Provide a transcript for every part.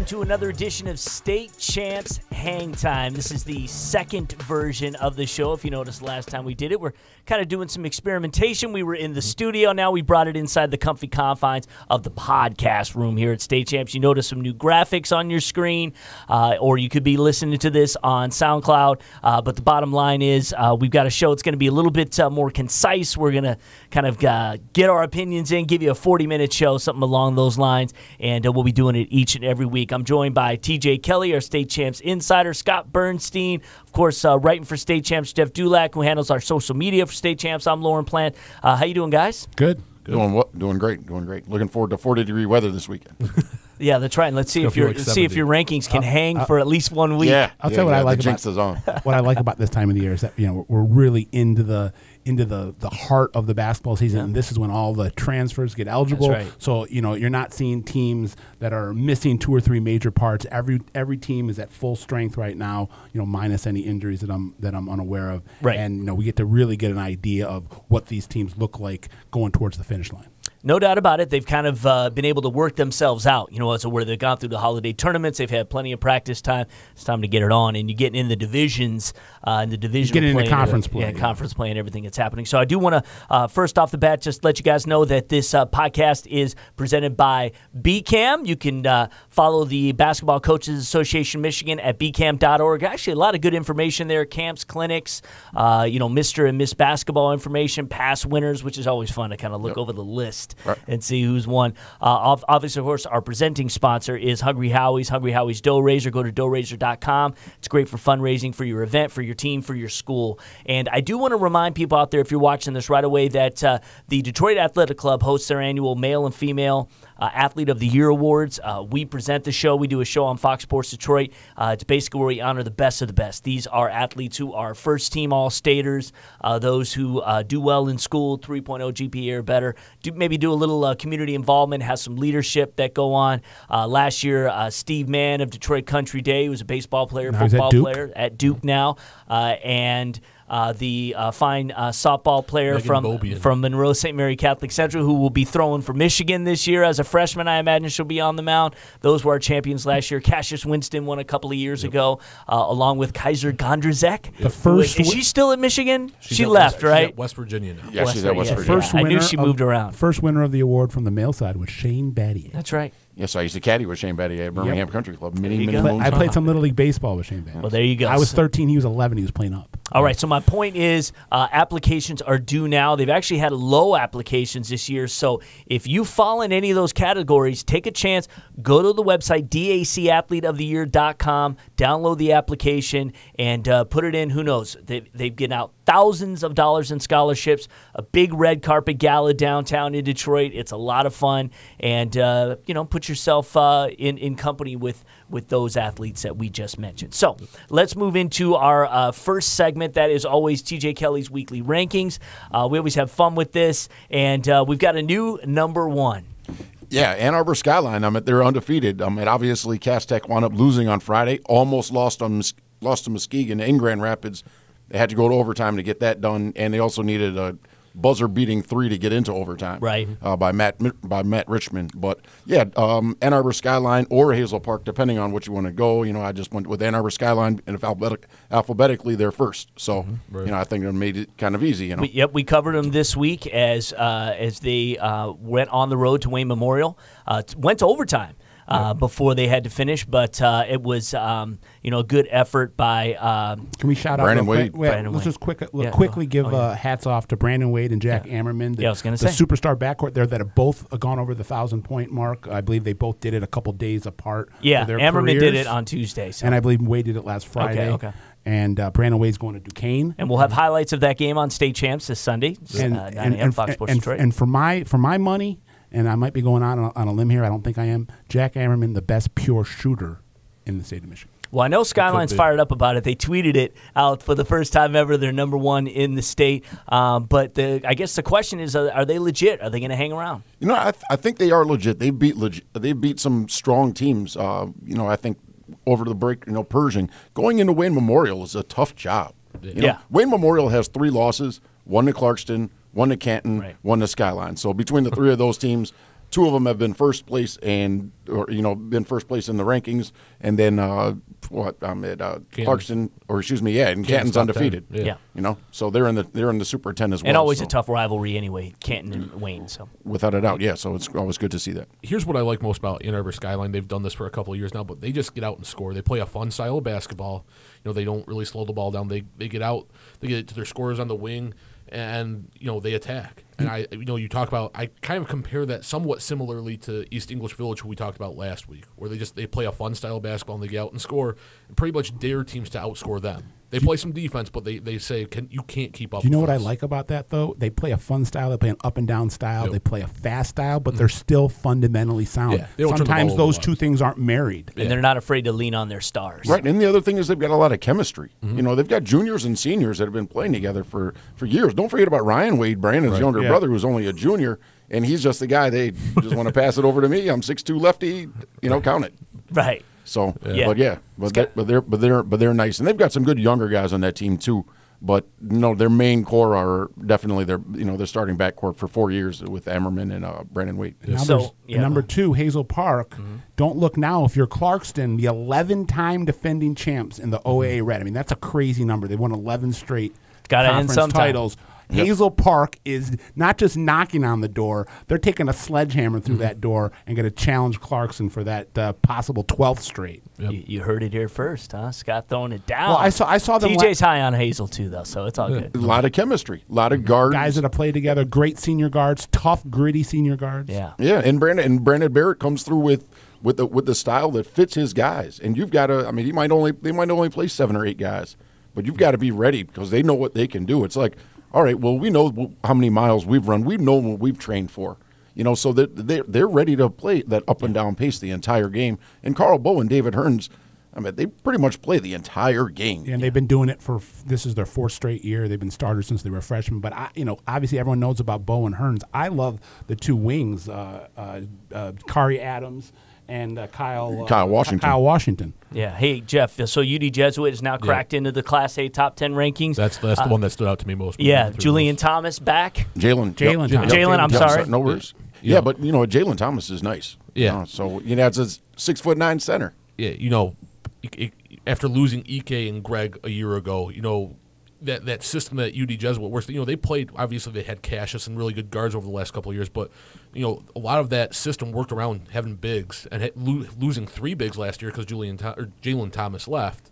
welcome to another edition of State Champs Hang Time. This is the second version of the show. If you noticed last time we did it, we're kind of doing some experimentation. We were in the studio. Now we brought it inside the comfy confines of the podcast room here at State Champs. You notice some new graphics on your screen, or you could be listening to this on SoundCloud. But the bottom line is we've got a show that's going to be a little bit more concise. We're going to kind of get our opinions in, give you a 40-minute show, something along those lines, and we'll be doing it each and every week. I'm joined by TJ Kelley, our State Champs insider, Scott Burnstein, of course, writing for State Champs, Jeff Dullack, who handles our social media for State Champs. I'm Lorne Plant. How you doing, guys? Good. Doing great. Looking forward to 40-degree weather this weekend. Yeah, that's right. And let's see if your rankings can hang for at least 1 week. Yeah, I'll tell you what I like jinx is on. What I like about this time of the year is that we're really into the heart of the basketball season, and this is when all the transfers get eligible. That's right. So you're not seeing teams that are missing 2 or 3 major parts. Every team is at full strength right now. Minus any injuries that I'm unaware of. Right. And we get to really get an idea of what these teams look like going towards the finish line. No doubt about it. They've kind of been able to work themselves out, so where they've gone through the holiday tournaments. They've had plenty of practice time. It's time to get it on, and you're getting in the divisions, and the division getting into conference play. Yeah, conference play and everything that's happening. So I do want to, first off the bat, just let you guys know that this podcast is presented by BCAM. You can follow the Basketball Coaches Association Michigan at bcam.org. Actually, a lot of good information there, camps, clinics, Mr. and Miss Basketball information, past winners, which is always fun to kind of look over the list. Right. And see who's won. Obviously, of course, our presenting sponsor is Hungry Howie's Dough Raiser. Go to doughraiser.com. It's great for fundraising for your event, for your team, for your school. And I do want to remind people out there, if you're watching this right away, that the Detroit Athletic Club hosts their annual male and female Athlete of the Year Awards. We present the show. We do a show on Fox Sports Detroit. It's basically where we honor the best of the best. These are athletes who are first-team All-Staters, those who do well in school, 3.0 GPA or better, maybe do a little community involvement, has some leadership that go on. Last year, Steve Mann of Detroit Country Day, who was a baseball player, football player at Duke now, and the fine softball player from Monroe St. Mary Catholic Central, who will be throwing for Michigan this year as a freshman. I imagine she'll be on the mound. Those were our champions last year. Cassius Winston won a couple of years ago, along with Kaiser Gondrzak. Is she still at Michigan? She left, right? She's at West Virginia now. Yeah, she's at West Virginia. I knew she moved around. First winner of the award from the male side was Shane Battier. That's right. Yes, I used to caddy with Shane Battier at Birmingham Country Club many moons. I played some Little League baseball with Shane Battier. Well, there you go. I was 13. He was 11. He was playing up. All right, so my point is applications are due now. They've actually had low applications this year, so if you fall in any of those categories, take a chance. Go to the website, dacathleteoftheyear.com, download the application, and put it in. Who knows? They've given out thousands of dollars in scholarships, a big red carpet gala downtown in Detroit. It's a lot of fun, and put yourself in company with those athletes that we just mentioned. So let's move into our first segment. That is always TJ Kelley's Weekly Rankings. We always have fun with this, and we've got a new number one. Yeah, Ann Arbor Skyline. They're undefeated. And obviously, Cass Tech wound up losing on Friday. Almost lost to Muskegon in Grand Rapids. They had to go to overtime to get that done, and they also needed a buzzer-beating 3 to get into overtime, right? By Matt Richmond. But yeah, Ann Arbor Skyline or Hazel Park, depending on which you want to go. I just went with Ann Arbor Skyline, and if alphabetically they're first. So I think it made it kind of easy. We covered them this week as they went on the road to Wayne Memorial, went to overtime. Before they had to finish, but it was a good effort by. Can we shout Brandon out Wade? Let's just quickly give hats off to Brandon Wade and Jack Ammerman, the superstar backcourt there that have both gone over the 1,000-point mark. I believe they both did it a couple days apart. Yeah, their Ammerman careers. did it on Tuesday, and I believe Wade did it last Friday. Okay. And Brandon Wade's going to Duquesne, and we'll have highlights of that game on State Champs this Sunday, 9 a.m. Fox Sports Detroit. And for my money. And I might be going on a limb here. I don't think I am. Jack Ammerman, the best pure shooter in the state of Michigan. Well, I know Skyline's fired up about it. They tweeted it out for the first time ever. They're number one in the state. But I guess the question is, are they legit? Are they going to hang around? I think they are legit. They beat some strong teams. I think over the break, Pershing. Going into Wayne Memorial is a tough job. Wayne Memorial has 3 losses, 1 to Clarkston, 1 to Canton, 1 to Skyline. So between the 3 of those teams, 2 of them have been first place been first place in the rankings, and then Clarkston, and Canton's undefeated. Yeah. So they're in the Super 10 as well. And always a tough rivalry anyway, Canton and Wayne. So without a doubt, yeah. So it's always good to see that. Here's what I like most about Ann Arbor Skyline. They've done this for a couple of years now, but they just get out and score. They play a fun style of basketball. They don't really slow the ball down. They get out, they get to their scorers on the wing, and they attack. And you talk about, I kind of compare that somewhat similarly to East English Village, who we talked about last week, where they play a fun style of basketball and they get out and score, and pretty much dare teams to outscore them. They play some defense, but they say you can't keep up. Do you know with what us. I like about that though? They play a fun style. They play an up and down style. Yep. They play a fast style, but they're still fundamentally sound. Yeah, they don't turn the Sometimes ball those over. two things aren't married. And they're not afraid to lean on their stars. Right, and the other thing is they've got a lot of chemistry. They've got juniors and seniors that have been playing together for years. Don't forget about Ryan Wade, Brandon's younger brother, who's only a junior, and he's just the guy. They just want to pass it over to me. I'm 6'2" lefty. Count it. Right. So, Yeah. but they're nice, and they've got some good younger guys on that team too. But their main core are definitely their starting backcourt for 4 years with Ammerman and Brandon Waite. Number 2, Hazel Park. Don't look now. If you're Clarkston, the 11-time defending champs in the OAA Red. I mean, that's a crazy number. They won 11 straight conference titles. Yep. Hazel Park is not just knocking on the door; they're taking a sledgehammer through that door and going to challenge Clarkson for that possible 12th straight. Yep. You heard it here first, huh? Scott throwing it down. Well, I saw them. TJ's high on Hazel too, though, so it's all good. A lot of chemistry, a lot of guards, guys that have played together. Great senior guards, tough, gritty senior guards. Yeah, and Brandon Barrett comes through with the style that fits his guys, and you've got to. I mean, they might only play 7 or 8 guys, but you've got to be ready because they know what they can do. It's like, all right, well, we know how many miles we've run. We know what we've trained for. So that they're ready to play that up and down pace the entire game. And Carl Bowe and David Hearns, I mean, they pretty much play the entire game. And they've been doing it this is their 4th straight year. They've been starters since they were freshmen. But obviously everyone knows about Bowe and Hearns. I love the 2 wings, Kari Adams and Kyle Washington. Yeah. Hey, Jeff, so UD Jesuit is now cracked into the Class A top 10 rankings. That's the one that stood out to me most. Yeah. Julian Thomas back. Jalen Thomas. Jalen, I'm sorry. No worries. Yeah, but, Jalen Thomas is nice. Yeah. So, it's a 6'9" center. Yeah, after losing Ike and Greg a year ago, that system that UD Jesuit works, they played, obviously they had Cassius and really good guards over the last couple of years, but, a lot of that system worked around having bigs and losing 3 bigs last year because Jalen Thomas left,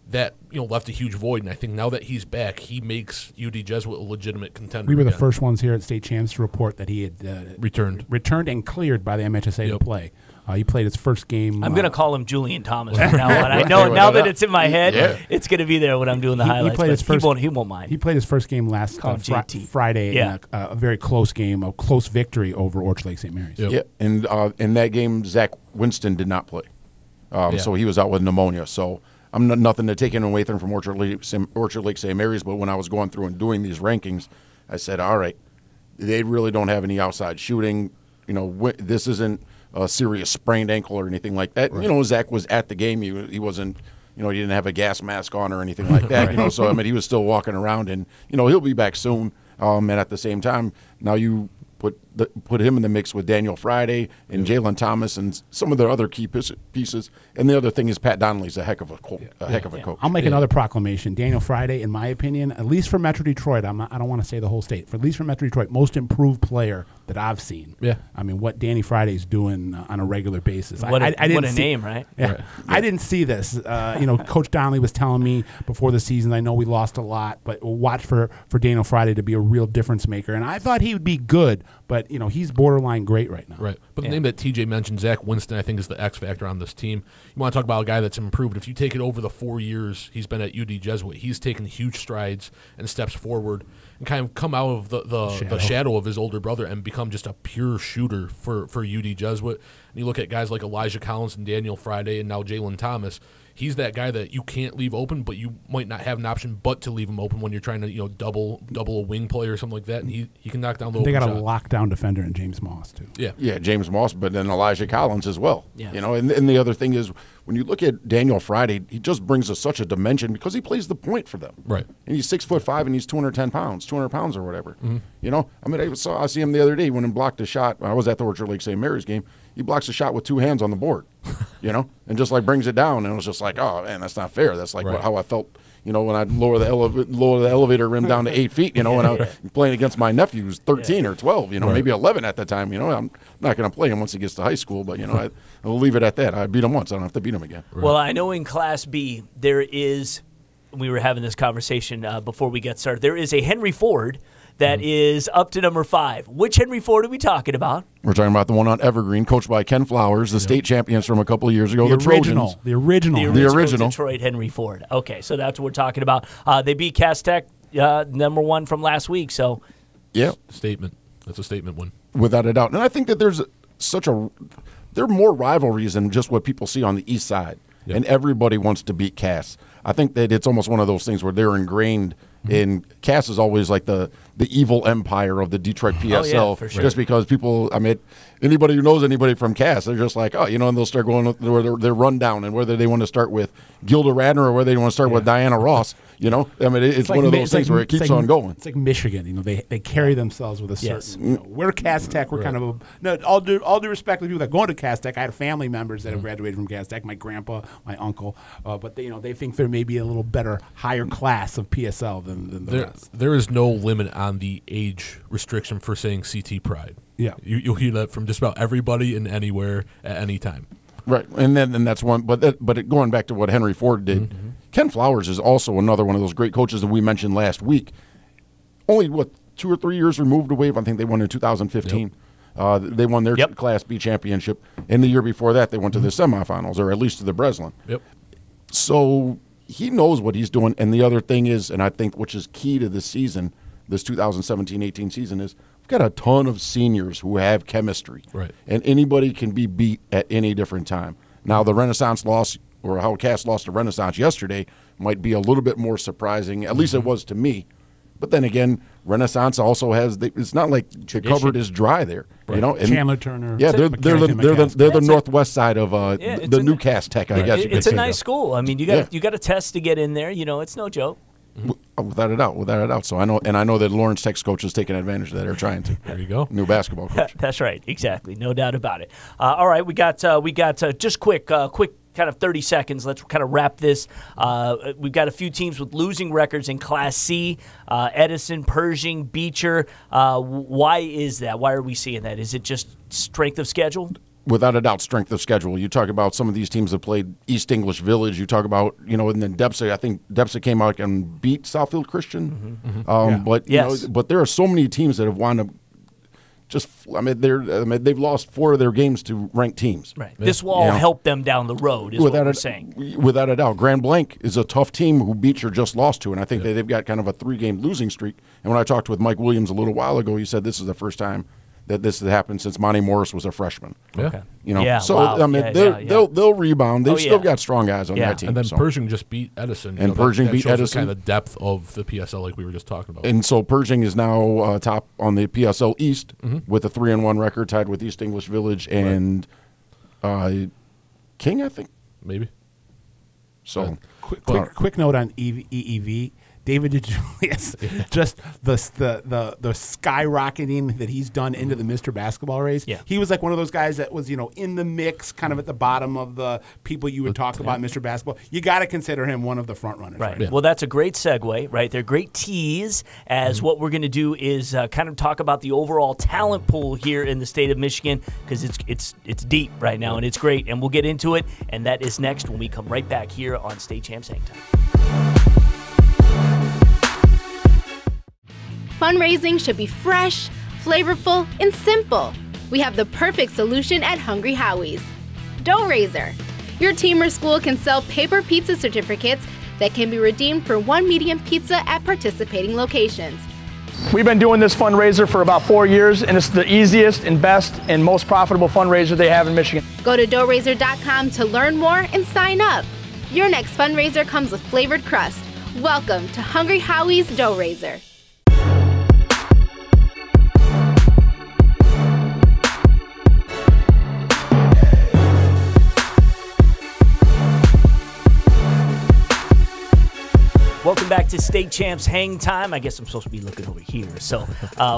that left a huge void, and I think now that he's back, he makes UD Jesuit a legitimate contender. We were the first ones here at State Champs to report that he had returned and cleared by the MHSA to play. He played his first game. I'm going to call him Julian Thomas from now on. I know now that it's in my head, it's going to be there when I'm doing the highlights. He played his first, he won't mind. He played his first game last Friday in a very close game, a close victory over Orchard Lake St. Mary's. Yep. Yeah, and in that game, Zach Winston did not play. So he was out with pneumonia. So I'm nothing to take away from Orchard Lake St. Mary's, but when I was going through and doing these rankings, I said, all right, they really don't have any outside shooting. This isn't a serious sprained ankle or anything like that. Right. Zach was at the game. He wasn't, he didn't have a gas mask on or anything like that. Right. So I mean, he was still walking around, and he'll be back soon. And at the same time, now you put him in the mix with Daniel Friday and Jalen Thomas and some of the other key pieces. And the other thing is Pat Donnelly's a heck of a coach. I'll make another proclamation. Daniel Friday, in my opinion, at least for Metro Detroit, I don't want to say the whole state, at least for Metro Detroit, most improved player that I've seen. Yeah. I mean, what Danny Friday's doing on a regular basis. What a name, right? Yeah. Right. I didn't see this. Coach Donnelly was telling me before the season, I know we lost a lot, but watch for Daniel Friday to be a real difference maker. And I thought he would be good, but, he's borderline great right now. Right. But the name that TJ mentioned, Zach Winston, I think is the X factor on this team. You want to talk about a guy that's improved. If you take it over the 4 years he's been at UD Jesuit, he's taken huge strides and steps forward and kind of come out of the shadow of his older brother and become just a pure shooter for UD Jesuit. And you look at guys like Elijah Collins and Daniel Friday and now Jalen Thomas. He's that guy that you can't leave open, but you might not have an option but to leave him open when you're trying to, double a wing play or something like that, and he can knock down the open shot. They got a lockdown defender in James Moss, too. Yeah, James Moss, but then Elijah Collins as well. Yeah. And the other thing is, when you look at Daniel Friday, he just brings us such a dimension because he plays the point for them. Right. And he's 6'5" and he's 200 pounds or whatever. Mm-hmm. I see him the other day when he blocked a shot. I was at the Orchard Lake St. Mary's game. He blocks a shot with 2 hands on the board, and just brings it down. And it was just like, oh man, that's not fair. That's how I felt, when I lower the elevator rim down to 8 feet, when I was playing against my nephew who's 13 or 12, maybe 11 at the time. I'm not going to play him once he gets to high school, but I'll leave it at that. I beat him once. I don't have to beat him again. Right. Well, I know in Class B there is. We were having this conversation before we got started. There is a Henry Ford that is up to number 5. Which Henry Ford are we talking about? We're talking about the one on Evergreen, coached by Ken Flowers, the state champions from a couple of years ago, the Trojans. The original Detroit Henry Ford. Okay, so that's what we're talking about. They beat Cass Tech, number 1 from last week. So, yeah, statement. That's a statement win, without a doubt. And I think that there are more rivalries than just what people see on the east side. Yep. And everybody wants to beat Cass. I think that it's almost one of those things where they're ingrained in. Cass is always like the evil empire of the Detroit PSL, for sure. Just because people, anybody who knows anybody from Cass, they're just like, and they'll start going with their rundown and whether they want to start with Gilda Radner or whether they want to start with Diana Ross. It's one of those things where it keeps on going. It's like Michigan. They carry themselves with a certain. We're Cass Tech. We're kind of all due respect to people that go to Cass Tech. I had family members that have graduated from Cass Tech. My grandpa, my uncle, but they think there may be a little better, higher class of PSL than the rest. There is no limit on the age restriction for saying CT Pride. Yeah, you'll hear that from just about everybody and anywhere at any time. Right, and that's one. But going back to what Henry Ford did, Ken Flowers is also another one of those great coaches that we mentioned last week. Only 2 or 3 years removed away. I think they won in 2015. Yep. They won their Class B championship, and the year before that they went to the semifinals, or at least to the Breslin. Yep. So he knows what he's doing. And the other thing is, and I think which is key to this season, this 2017-18 season, is we've got a ton of seniors who have chemistry. Right. And anybody can be beat at any different time. Now, the Renaissance loss, or how Cass lost to Renaissance yesterday, might be a little bit more surprising. At least it was to me. But then again, Renaissance also has it's not like the cupboard is dry there, right. And Chandler Turner. Yeah, they're the northwest side of the new Cass Tech, I guess. It's a nice school. I mean, you got to test to get in there. It's no joke. Without a doubt. So I know that Lawrence Tech's coach is taking advantage of that, or trying to. There you go. New basketball coach. That's right. Exactly. No doubt about it. All right, we got just quick kind of 30 seconds. Let's kind of wrap this. We've got a few teams with losing records in Class C, Edison, Pershing, Beecher. Why is that? Why are we seeing that? Is it just strength of schedule? Without a doubt, strength of schedule. You talk about some of these teams that played East English Village. You talk about, and then Depsa. I think Depsa came out and beat Southfield Christian. But there are so many teams that have wound up they've lost 4 of their games to ranked teams. Right. This will all help them down the road, is what we're saying. Without a doubt. Grand Blanc is a tough team who Beecher just lost to, and I think that they've got kind of a 3-game losing streak. And when I talked with Mike Williams a little while ago, he said this is the first time that this has happened since Monty Morris was a freshman. Okay. They'll rebound. They've still got strong guys on that team. And then Pershing just beat Edison. Pershing beat Edison. Kind of the depth of the PSL, like we were just talking about. And so Pershing is now top on the PSL East with a 3-1 record, tied with East English Village and King, I think. Maybe. So quick note on EEV. David DeJulius, just the skyrocketing that he's done into the Mr. Basketball race. Yeah. He was like one of those guys that was, in the mix, kind of at the bottom of the people you would talk about Mr. Basketball. You got to consider him one of the front runners. Right. Yeah. Well, that's a great segue, right? They're great tease, as what we're going to do is kind of talk about the overall talent pool here in the state of Michigan, because it's deep right now, and it's great, and we'll get into it, and that is next when we come right back here on State Champs HangTime. Fundraising should be fresh, flavorful, and simple. We have the perfect solution at Hungry Howie's. Dough Raiser. Your team or school can sell paper pizza certificates that can be redeemed for 1 medium pizza at participating locations. We've been doing this fundraiser for about 4 years, and it's the easiest and best and most profitable fundraiser they have in Michigan. Go to doughraiser.com to learn more and sign up. Your next fundraiser comes with flavored crust. Welcome to Hungry Howie's Dough Raiser. Welcome back to State Champs Hang Time. I guess I'm supposed to be looking over here. So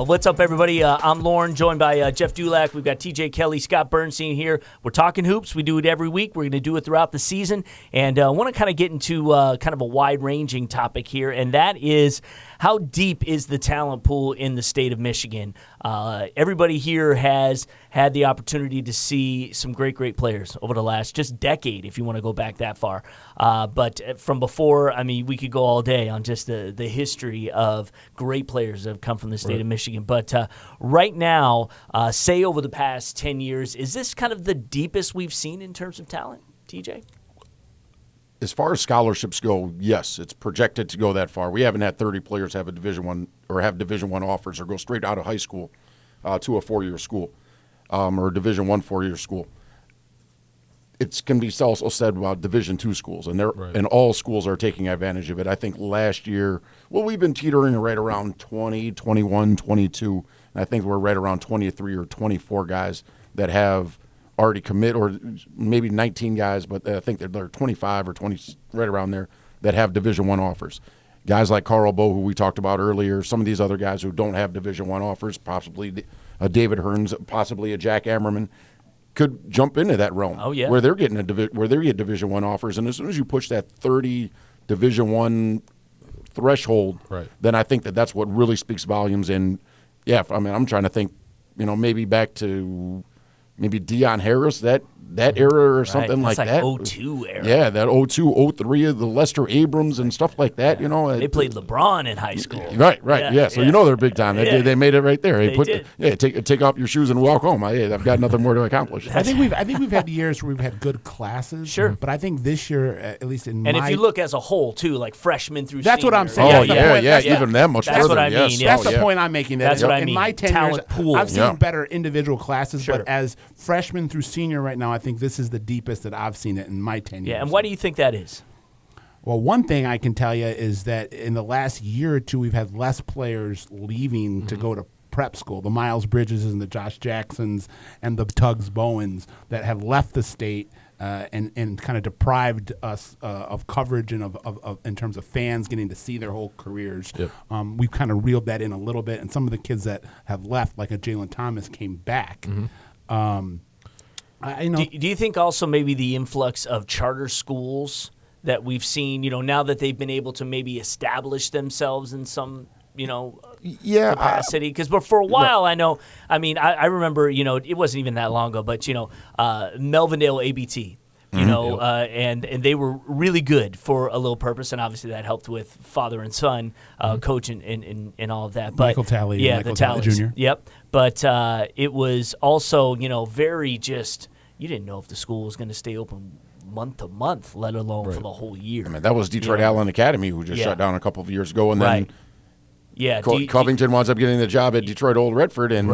what's up, everybody? I'm Lorne, joined by Jeff Dullack. We've got TJ, Kelley, Scott Burnstein here. We're talking hoops. We do it every week. We're going to do it throughout the season. And I want to kind of get into kind of a wide-ranging topic here, and that is how deep is the talent pool in the state of Michigan? Everybody here has had the opportunity to see some great players over the last just decade, if you want to go back that far. But from before, I mean, we could go all day on just the history of great players that have come from the state of Michigan. But right now, say over the past 10 years, is this kind of the deepest we've seen in terms of talent, TJ? As far as scholarships go, yes, it's projected to go that far. We haven't had 30 players have a Division I or have Division I offers or go straight out of high school to a four-year school or a Division I 4-year school. It can be also said about Division II schools, and and all schools are taking advantage of it. I think last year, we've been teetering right around 20, 21, 22, and I think we're right around 23 or 24 guys that have already commit, or maybe 19 guys, but I think they're 25 or 20, right around there, that have Division I offers. Guys like Carl Bow, who we talked about earlier, some of these other guys who don't have Division I offers, possibly a David Hearns, possibly a Jack Ammerman, could jump into that realm. Oh, yeah. Where they're getting Division I offers, and as soon as you push that 30 Division I threshold, then I think that's what really speaks volumes. And yeah, I mean, I'm trying to think, maybe back to maybe Deion Harris, that era or something like that. 02 era. Yeah, that 02, 03 of the Lester Abrams and stuff like that. They played LeBron in high school. Right. Yeah. So they're big time. They made it right there. Take off your shoes and walk home. I've got nothing more to accomplish. I think we've had years where we've had good classes. Sure. But I think this year, at least in if you look as a whole too, like freshmen through that's senior. what I'm saying. Even that much further. That's what I mean. Yes. That's the point I'm making. That's what I mean. In my 10 talent years, pool. I've seen better individual classes, Sure. but as freshman through senior right now, I think this is the deepest that I've seen it in my 10 years. Yeah, and why do you think that is? Well, one thing I can tell you is that in the last year or two, we've had less players leaving to go to prep school. The Miles Bridges and the Josh Jacksons and the Tuggs Bowens that have left the state and kind of deprived us of coverage and of in terms of fans getting to see their whole careers. Yep. We've kind of reeled that in a little bit, and some of the kids that have left, like a Julian Thomas, came back. Do you think also maybe the influx of charter schools that we've seen, now that they've been able to maybe establish themselves in some, capacity? Because for a while, I remember, it wasn't even that long ago, but, Melvindale ABT. And they were really good for a little purpose, and obviously that helped with father and son coach and all of that. But Michael Talley, yeah, Michael the Talleys. Jr. Yep, but it was also very just you didn't know if the school was going to stay open month to month, let alone for the whole year. I mean, that was Detroit Allen Academy, who just shut down a couple of years ago, and then Covington winds up getting the job at Detroit Old Redford, and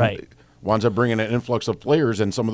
winds up bringing an influx of players, and some of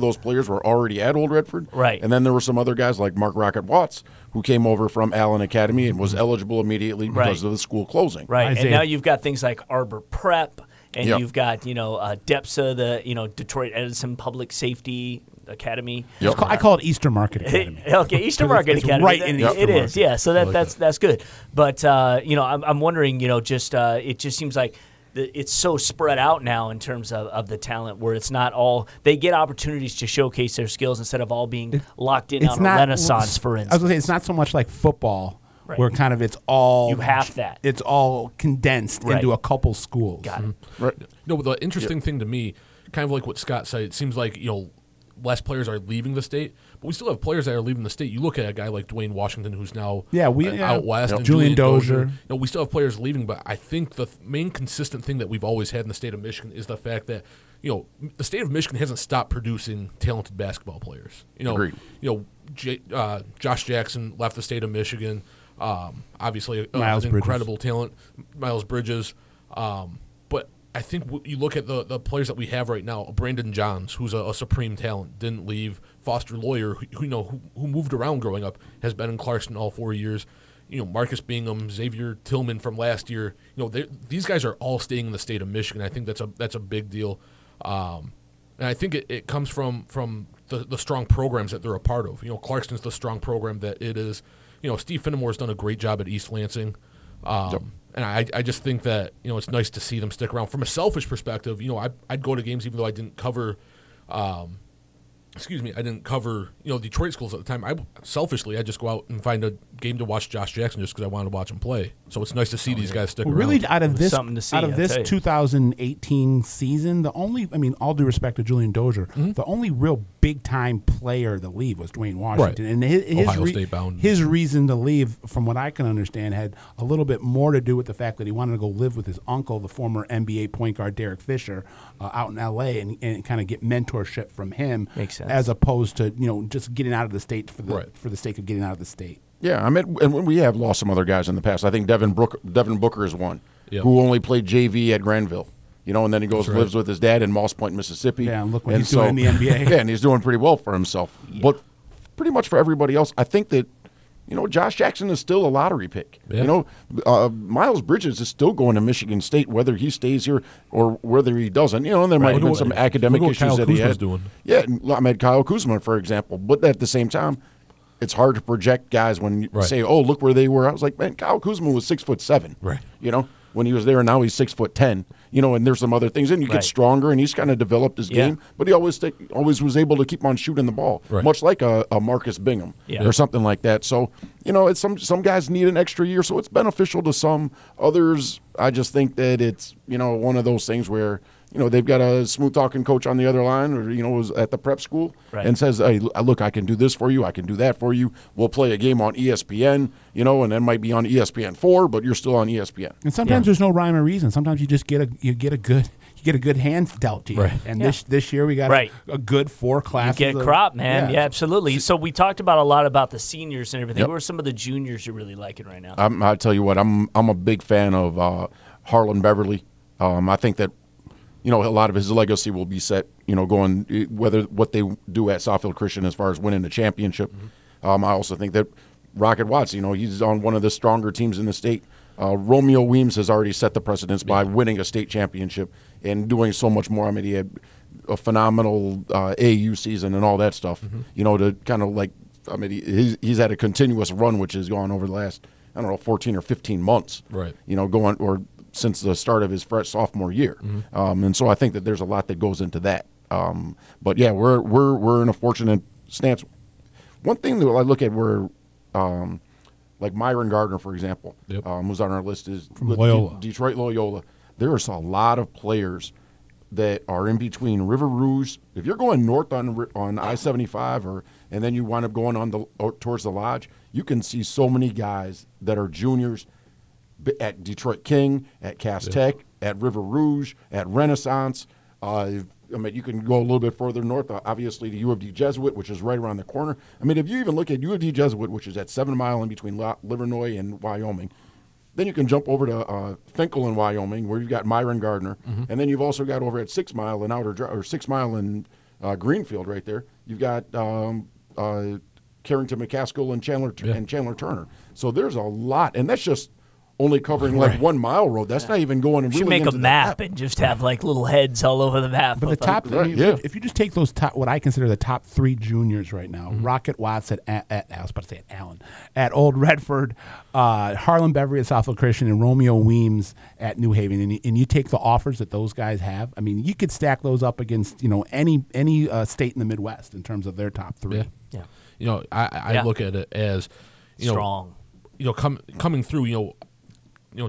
those players were already at Old Redford. Right. And then there were some other guys like Mark Rocket Watts who came over from Allen Academy and was eligible immediately because of the school closing. Right. Isaiah. And now you've got things like Arbor Prep, and you've got, DEPSA, the Detroit Edison Public Safety Academy. Yep. I call it Eastern Market Academy. Okay, Eastern Market Academy. Right in Eastern It Market. is, yeah. So that's good. But I'm wondering, it just seems like it's so spread out now in terms of the talent, where it's not all they get opportunities to showcase their skills instead of all being locked in on a Renaissance, for instance. I was going to say it's not so much like football. Right. Where kind of it's all you have that. It's all condensed into a couple schools. Got it. Right. No, but the interesting thing to me, kind of like what Scott said, it seems like less players are leaving the state, but we still have players that are leaving the state. You look at a guy like Dwayne Washington, who's now out west, and Julian Dozier. We still have players leaving, but I think the main consistent thing that we've always had in the state of Michigan is the fact that the state of Michigan hasn't stopped producing talented basketball players. Agreed. Josh Jackson left the state of Michigan. Obviously, Miles an incredible talent. Miles Bridges. But I think you look at the players that we have right now. Brandon Johns, who's a supreme talent, didn't leave. Foster Lawyer, who moved around growing up, has been in Clarkston all 4 years. Marcus Bingham, Xavier Tillman from last year. These guys are all staying in the state of Michigan. I think that's a big deal, and I think it comes from the strong programs that they're a part of. Clarkston's the strong program that it is. Steve Finnemore's done a great job at East Lansing, and I just think that it's nice to see them stick around. From a selfish perspective, I'd go to games even though I didn't cover. I didn't cover Detroit schools at the time. I just go out and find a game to watch Josh Jackson just because I wanted to watch him play. So it's nice to see these guys stick around. Really, out of this something to see, 2018 season, all due respect to Julian Dozier, the only real big time player to leave was Dwayne Washington, and Ohio State bound. His reason to leave, from what I can understand, had a little bit more to do with the fact that he wanted to go live with his uncle, the former NBA point guard Derek Fisher, out in L.A. and kind of get mentorship from him. Makes sense. As opposed to just getting out of the state for the sake of getting out of the state. Yeah, and we have lost some other guys in the past. I think Devin Booker is one who only played JV at Granville. And then he goes and lives with his dad in Moss Point, Mississippi. Yeah, and look what he's doing in the NBA. Yeah, and he's doing pretty well for himself. Yeah. But pretty much for everybody else, I think that Josh Jackson is still a lottery pick. Yeah. Miles Bridges is still going to Michigan State, whether he stays here or whether he doesn't. And there might have been some academic issues Kyle that Kuzma's he had. Doing. Yeah, Kyle Kuzma, for example. But at the same time, it's hard to project guys when you say, "Oh, look where they were." I was like, "Man, Kyle Kuzma was 6'7". Right. When he was there, and now he's 6'10". And there's some other things, and you get stronger, and he's kind of developed his game. But he always was able to keep on shooting the ball, much like a Marcus Bingham or something like that. So it's some guys need an extra year, so it's beneficial to some. Others, I just think that it's one of those things where they've got a smooth talking coach on the other line, or was at the prep school and says, "Hey, look, I can do this for you, I can do that for you. We'll play a game on ESPN, and then might be on ESPN4, but you're still on ESPN." And sometimes there's no rhyme or reason. Sometimes you just get a good hand dealt to you. Right. And this year we got a good 4 classes. You get a crop, man. Yeah, absolutely. So we talked a lot about the seniors and everything. Who are some of the juniors you're really liking right now? I'll tell you what, I'm a big fan of Harlan Beverly. I think that a lot of his legacy will be set, going what they do at Southfield Christian as far as winning the championship. I also think that Rocket Watts, he's on one of the stronger teams in the state. Romeo Weems has already set the precedence by winning a state championship and doing so much more. I mean, he had a phenomenal AU season and all that stuff, to kind of he's had a continuous run, which has gone over the last, 14 or 15 months, right? Since the start of his sophomore year. And so I think that there's a lot that goes into that. But yeah, we're in a fortunate stance. One thing that I look at where like Myron Gardner, for example, who's on our list, is from Loyola. Detroit Loyola. There's a lot of players that are in between River Rouge. If you're going north on I-75 and then you wind up going towards the Lodge, you can see so many guys that are juniors at Detroit King, at Cass Tech, at River Rouge, at Renaissance. You can go a little bit further north, obviously, to U of D Jesuit, which is right around the corner. If you even look at U of D Jesuit, which is at 7 Mile in between Livernois and Wyoming, then you can jump over to Finkel in Wyoming, where you've got Myron Gardner, and then you've also got over at 6 Mile in 6 Mile in Greenfield, right there. You've got Carrington McCaskill and Chandler Turner. So there's a lot, and that's just only covering 1 mile road. That's not even going. You should make a map and just have little heads all over the map. But the top, if you just take those what I consider the top 3 juniors right now: Rocket Watts I was about to say at Allen, at Old Redford, Harlan Beverly at Southfield Christian, and Romeo Weems at New Haven. And you take the offers that those guys have. You could stack those up against any state in the Midwest in terms of their top 3. Yeah. I look at it as strong. Coming through.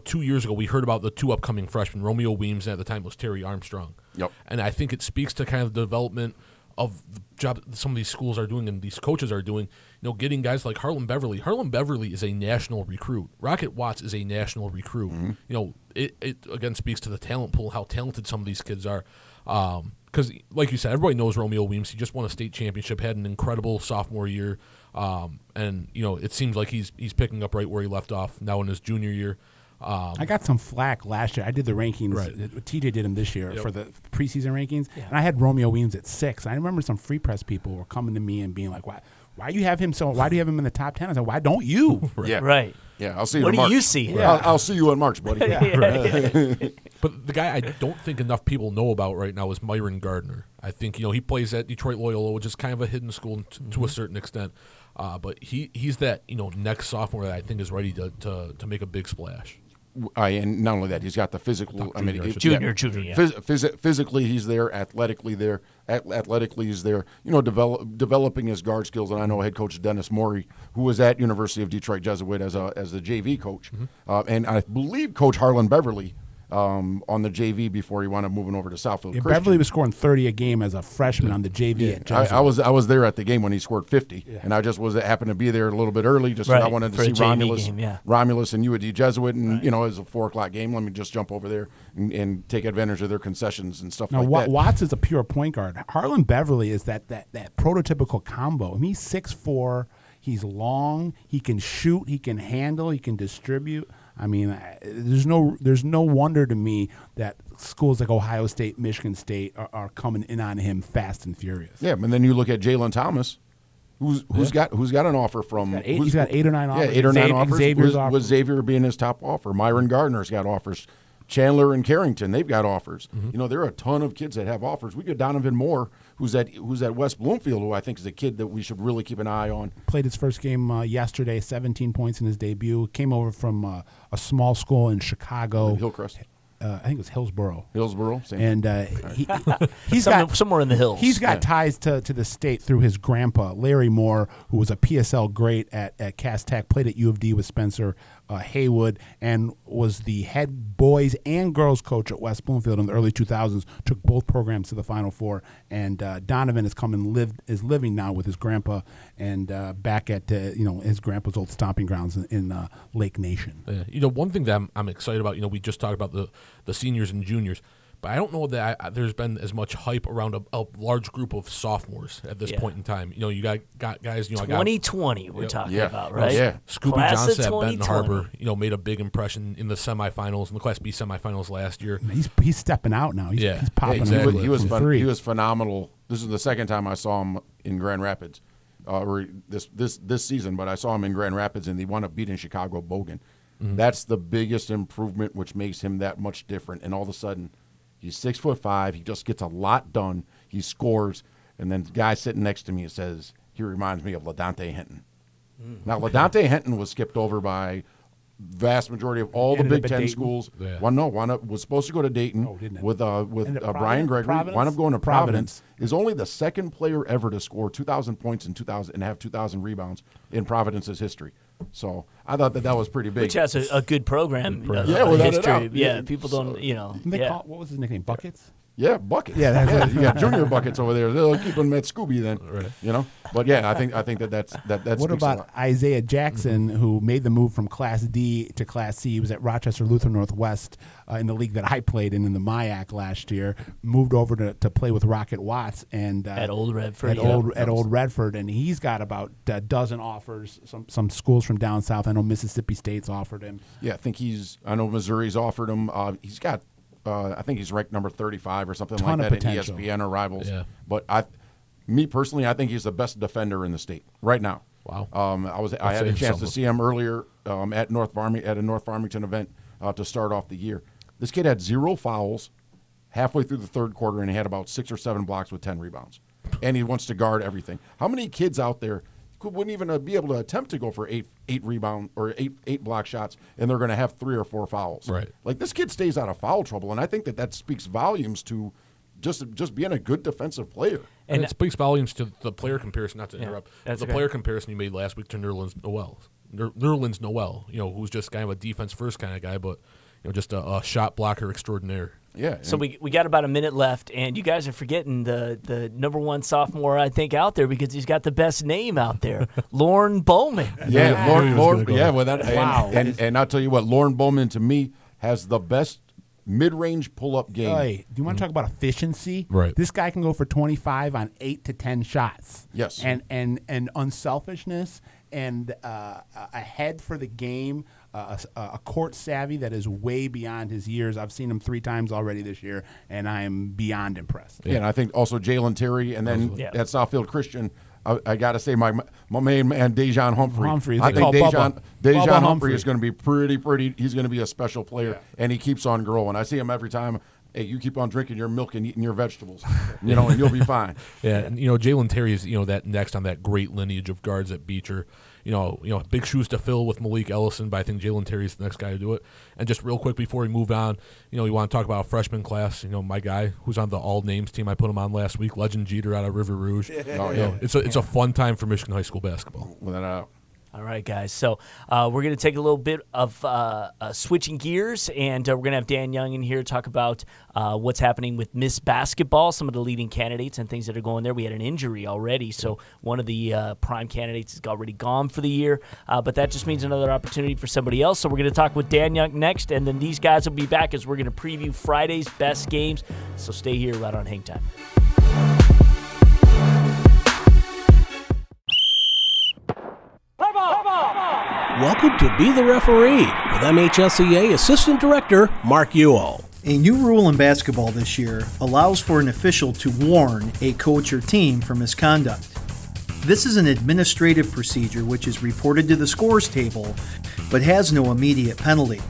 2 years ago, we heard about the 2 upcoming freshmen, Romeo Weems, and at the time was Terry Armstrong. Yep. And I think it speaks to kind of the development of the job that some of these schools are doing and these coaches are doing, getting guys like Harlan Beverly. Harlan Beverly is a national recruit. Rocket Watts is a national recruit. It again speaks to the talent pool, how talented some of these kids are. Because, like you said, everybody knows Romeo Weems. He just won a state championship, had an incredible sophomore year. And, it seems like he's picking up right where he left off now in his junior year. I got some flack last year. I did the rankings. Right. TJ did them this year for the preseason rankings, and I had Romeo Weems at 6. I remember some Free Press people were coming to me and being like, "Why do you have him Why do you have him in the top 10?" I said, "Why don't you?" Right. Yeah, I'll see you in in March. What do you see? Yeah. I'll see you in March, buddy. But the guy I don't think enough people know about right now is Myron Gardner. I think he plays at Detroit Loyola, which is kind of a hidden school to a certain extent. But he's that next sophomore that I think is ready to make a big splash. And not only that, he's got the physical. Junior. Physically, he's there. Athletically, he's there. Developing his guard skills. And I know head coach Dennis Morey, who was at University of Detroit Jesuit as the JV coach, and I believe Coach Harlan Beverly. On the JV before he wound up moving over to Southfield Christian. Beverly was scoring 30 a game as a freshman on the JV at Jesuit. I was there at the game when he scored 50, and I just happened to be there a little bit early just because I wanted to see Romulus and UAD Jesuit, and it was a 4:00 game. Let me just jump over there and take advantage of their concessions and stuff like that. Watts is a pure point guard. Harlan Beverly is that prototypical combo. I mean, he's 6'4", he's long, he can shoot, he can handle, he can distribute. I mean, there's no wonder to me that schools like Ohio State, Michigan State are coming in on him fast and furious. Yeah, and then you look at Jalen Thomas, who's got an offer from. He's got 8 or 9 offers. Yeah, 8 or 9 offers. Xavier's with Xavier being his top offer. Myron Gardner's got offers. Chandler and Carrington, they've got offers. There are a ton of kids that have offers. We got Donovan Moore, who's at West Bloomfield, who I think is a kid that we should really keep an eye on. Played his first game yesterday, 17 points in his debut. Came over from a small school in Chicago. Hillcrest. I think it was Hillsboro. Same. And he's got somewhere in the hills. He's got ties to the state through his grandpa, Larry Moore, who was a PSL great at Cass Tech, played at U of D with Spencer Haywood, and was the head boys and girls coach at West Bloomfield in the early 2000s. Took both programs to the Final Four. And Donovan has come and is living now with his grandpa and back at his grandpa's old stomping grounds in Lake Nation. One thing that I'm excited about. We just talked about the seniors and juniors. But I don't know that there's been as much hype around a large group of sophomores at this point in time. You got guys. 2020 we're talking about, right? Yeah. Scooby Johnson at Benton Harbor, made a big impression in the semifinals, in the Class B semifinals last year. He's stepping out now. He's popping. Exactly. He was phenomenal. This is the second time I saw him in Grand Rapids, or this season. But I saw him in Grand Rapids, and he wound up beating Chicago Bogan. That's the biggest improvement, which makes him that much different. And all of a sudden, he's 6'5". He just gets a lot done. He scores, and then the guy sitting next to me says he reminds me of LaDante Hinton. Now, LaDante Hinton was skipped over by vast majority of all the Big Ten schools. Yeah. Was supposed to go to Dayton with Brian Gregory. Wound up going to Providence. Is only the second player ever to score 2,000 points in 2000 and have 2,000 rebounds in Providence's history. So I thought that was pretty big. Which has a good program. Without history. a doubt. Yeah, people don't, what was his nickname? Buckets? Yeah, Buckets. Yeah, you got Junior Buckets over there. They'll keep him at Scooby then. Right. But yeah, I think that's. What about Isaiah Jackson, who made the move from Class D to Class C? He was at Rochester Lutheran Northwest in the league that I played in the MIAC last year. Moved over to play with Rocket Watts and at Old Redford. At Old Redford, and he's got about a dozen offers. Some schools from down south. I know Mississippi State's offered him. Yeah, I know Missouri's offered him. He's got. I think he's ranked number 35 or something like that at ESPN or Rivals. Yeah. But me personally, I think he's the best defender in the state right now. Wow. I had a chance to see him earlier at North Farmington event to start off the year. This kid had 0 fouls halfway through the third quarter, and he had about 6 or 7 blocks with 10 rebounds. And he wants to guard everything. How many kids out there wouldn't even be able to attempt to go for eight rebound or eight block shots, and they're going to have 3 or 4 fouls? Right. Like, this kid stays out of foul trouble, and I think that speaks volumes to just being a good defensive player. And it speaks volumes to the player comparison, not to interrupt, player comparison you made last week to Nerlens Noel, who's just kind of a defense-first kind of guy, but just a shot blocker extraordinaire. Yeah. So we got about a minute left, and you guys are forgetting the number 1 sophomore, I think, out there because he's got the best name out there, Lorne Bowman. Yeah, Lorne. Yeah, well, wow. And I'll tell you what, Lorne Bowman to me has the best mid-range pull-up game. Hey, do you want to talk about efficiency? Right. This guy can go for 25 on 8 to 10 shots. Yes. And unselfishness and a head for the game, a court savvy that is way beyond his years. I've seen him 3 times already this year, and I am beyond impressed. Yeah, and I think also Jalen Terry, and then at Southfield Christian, I got to say my main man, Dejan Humphrey. I think Dejan Humphrey is going to be pretty. He's going to be a special player, and he keeps on growing. I see him every time. Hey, you keep on drinking your milk and eating your vegetables, and you'll be fine. Yeah, and Jalen Terry is that next on that great lineage of guards at Beecher. Big shoes to fill with Malik Ellison, but I think Jalen Terry is the next guy to do it. And just real quick before we move on, we want to talk about a freshman class. My guy who's on the all names team, I put him on last week, Legend Jeter out of River Rouge. It's a fun time for Michigan high school basketball. All right, guys. So we're going to take a little bit of switching gears, and we're going to have Dan Young in here to talk about what's happening with Miss Basketball, some of the leading candidates and things that are going there. We had an injury already, so one of the prime candidates is already gone for the year, but that just means another opportunity for somebody else. So we're going to talk with Dan Young next, and then these guys will be back as we're going to preview Friday's best games. So stay here right on HangTime. Welcome to Be the Referee with MHSAA Assistant Director Mark Ewell. A new rule in basketball this year allows for an official to warn a coach or team for misconduct. This is an administrative procedure which is reported to the scores table but has no immediate penalty.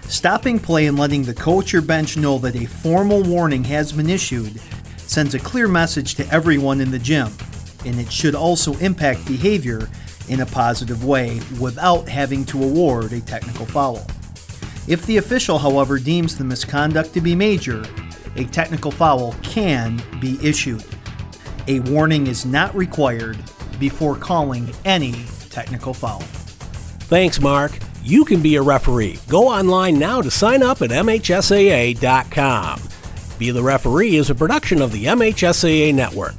Stopping play and letting the coach or bench know that a formal warning has been issued sends a clear message to everyone in the gym, and it should also impact behavior in a positive way without having to award a technical foul. If the official, however, deems the misconduct to be major, a technical foul can be issued. A warning is not required before calling any technical foul. Thanks, Mark. You can be a referee. Go online now to sign up at MHSAA.com. Be the Referee is a production of the MHSAA Network.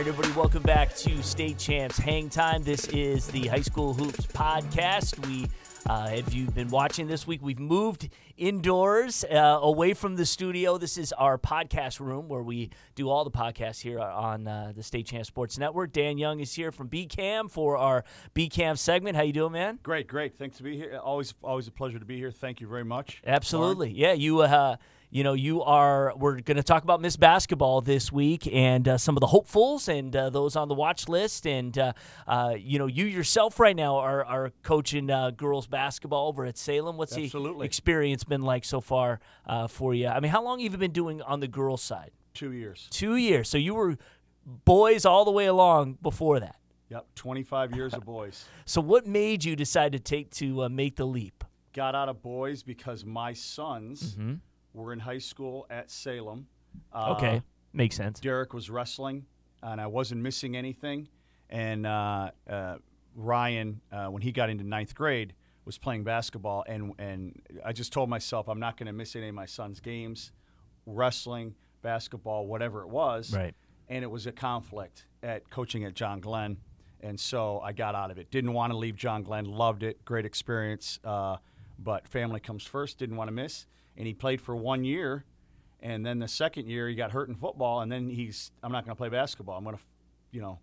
Everybody, welcome back to State Champs Hang Time. This is the High School Hoops podcast. If you've been watching this week, we've moved indoors, away from the studio. This is our podcast room where we do all the podcasts here on the State Champs Sports Network. Dan Young is here from BCAM for our BCAM segment. How you doing, man? Great. Thanks to be here. Always a pleasure to be here. Thank you very much. Absolutely. Lorne. Yeah, we're going to talk about Miss Basketball this week and some of the hopefuls and those on the watch list. And, you yourself right now are coaching girls basketball over at Salem. What's the experience been like so far for you? I mean, how long have you been doing on the girls' side? 2 years. 2 years. So you were boys all the way along before that. Yep, 25 years of boys. So what made you decide to make the leap? Got out of boys because my sons were in high school at Salem. Okay, makes sense. Derek was wrestling, and I wasn't missing anything. And Ryan, when he got into 9th grade, was playing basketball. And I just told myself I'm not going to miss any of my son's games, wrestling, basketball, whatever it was. Right. And it was a conflict at coaching at John Glenn. And so I got out of it. Didn't want to leave John Glenn. Loved it. Great experience. But family comes first. Didn't want to miss. And he played for 1 year, and then the second year he got hurt in football, and then I'm not going to play basketball. I'm going to,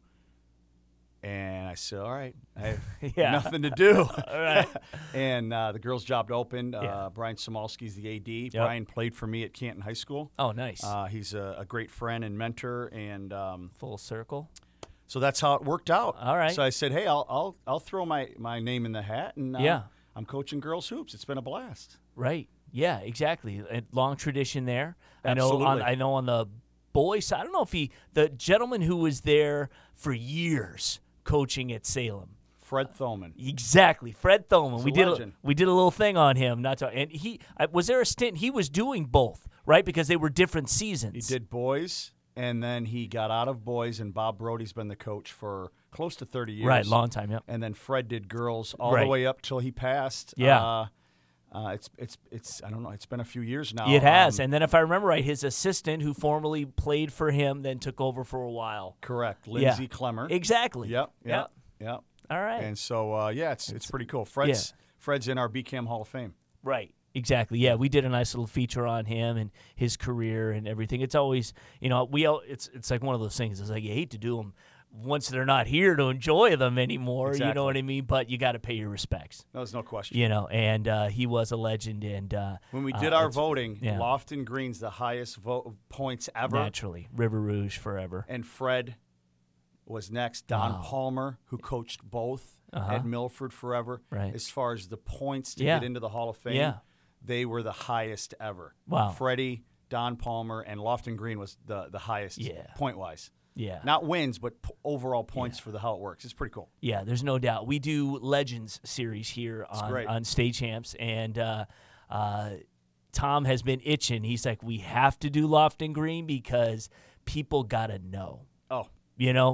and I said, all right, I have nothing to do. All right. And the girls' job opened. Brian Somalski's the AD. Yep. Brian played for me at Canton High School. Oh, nice. He's a great friend and mentor. And full circle. So that's how it worked out. All right. So I said, hey, I'll throw my name in the hat, and I'm coaching girls hoops. It's been a blast. Right. Yeah, exactly. A long tradition there. Absolutely. I know on the boys' side, I don't know if the gentleman who was there for years coaching at Salem. Fred Thoman. Exactly, Fred Thoman. We did a little thing on him. And he was there a stint. He was doing both, right? Because they were different seasons. He did boys, and then he got out of boys, and Bob Brody's been the coach for close to 30 years. Right, long time. Yep. And then Fred did girls all the way up till he passed. Yeah. It's I don't know. It's been a few years now. It has, and then if I remember right, his assistant, who formerly played for him, then took over for a while. Correct, Lindsay Clemmer. Exactly. Yep. All right. And so, it's pretty cool. Fred's in our BCAM Hall of Fame. Right. Exactly. Yeah, we did a nice little feature on him and his career and everything. It's always, it's like one of those things. It's like you hate to do them once they're not here to enjoy them anymore. Exactly. You know what I mean? But you got to pay your respects. No, there's no question. And he was a legend. And when we did our voting, Lofton Green's the highest points ever. Naturally, River Rouge forever. And Fred was next. Don Palmer, who coached both at Milford forever. Right. As far as the points to get into the Hall of Fame, they were the highest ever. Wow. Freddie, Don Palmer, and Lofton Green was the highest point-wise. Yeah. Not wins, but overall points for how it works. It's pretty cool. Yeah, there's no doubt. We do Legends series here on State Champs, and Tom has been itching. He's like, we have to do Lofton Green because people got to know. Oh.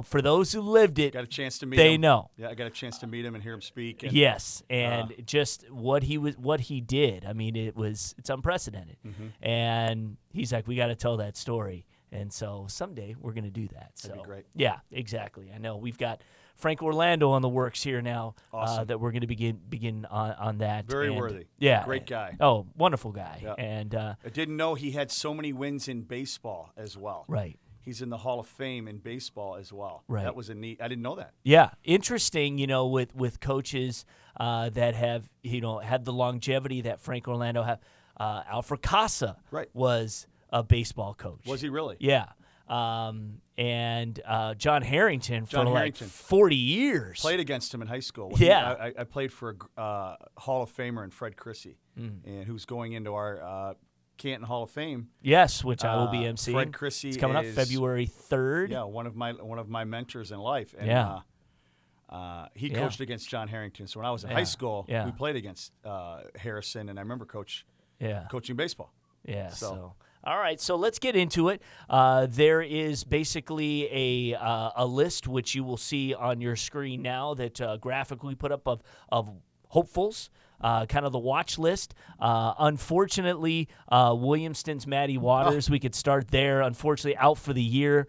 For those who lived it, got a chance to meet they him. know. Yeah, I got a chance to meet him and hear him speak. And, yes, and just what he did. I mean, it's unprecedented. Mm-hmm. And he's like, we got to tell that story. And so someday we're going to do that. That'd be great. Yeah, exactly. I know we've got Frank Orlando on the works here now. Awesome. That we're going to begin on that. Very worthy. Yeah, great guy. Oh, wonderful guy. Yeah. And I didn't know he had so many wins in baseball as well. Right. He's in the Hall of Fame in baseball as well. Right. That was I didn't know that. Yeah, interesting. With coaches that have had the longevity that Frank Orlando had. Alfred Casa was a baseball coach. Was he really? Yeah. And John Harrington for like 40 years. Played against him in high school. I played for a Hall of Famer in Fred Chrissy, and who's going into our Canton Hall of Fame. Yes, which I will be emceeing. Fred Chrissy is coming up February 3rd. Yeah, one of my mentors in life. And, he coached against John Harrington. So when I was in high school, we played against Harrison, and I remember coaching baseball. Yeah. So all right, so let's get into it. There is basically a list which you will see on your screen now that graphically put up of hopefuls. Kind of the watch list. Unfortunately, Williamston's Maddie Waters, we could start there. Unfortunately, out for the year.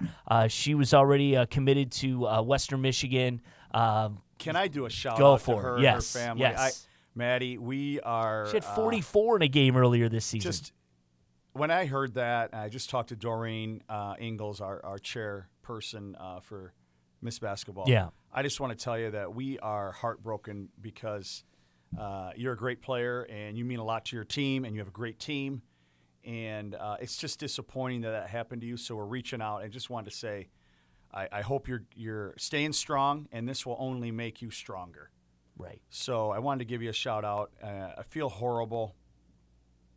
She was already committed to Western Michigan. Can I do a shout-out to her and her family? Yes. Maddie, we are... She had 44 in a game earlier this season. Just when I heard that, I just talked to Doreen Ingalls, our chairperson for Miss Basketball. Yeah. I just want to tell you that we are heartbroken because... you're a great player, and you mean a lot to your team, and you have a great team. And it's just disappointing that happened to you, so we're reaching out. And just wanted to say I hope you're staying strong, and this will only make you stronger. Right. So I wanted to give you a shout-out. I feel horrible.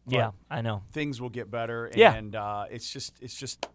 Yeah, I know. Things will get better, and it's just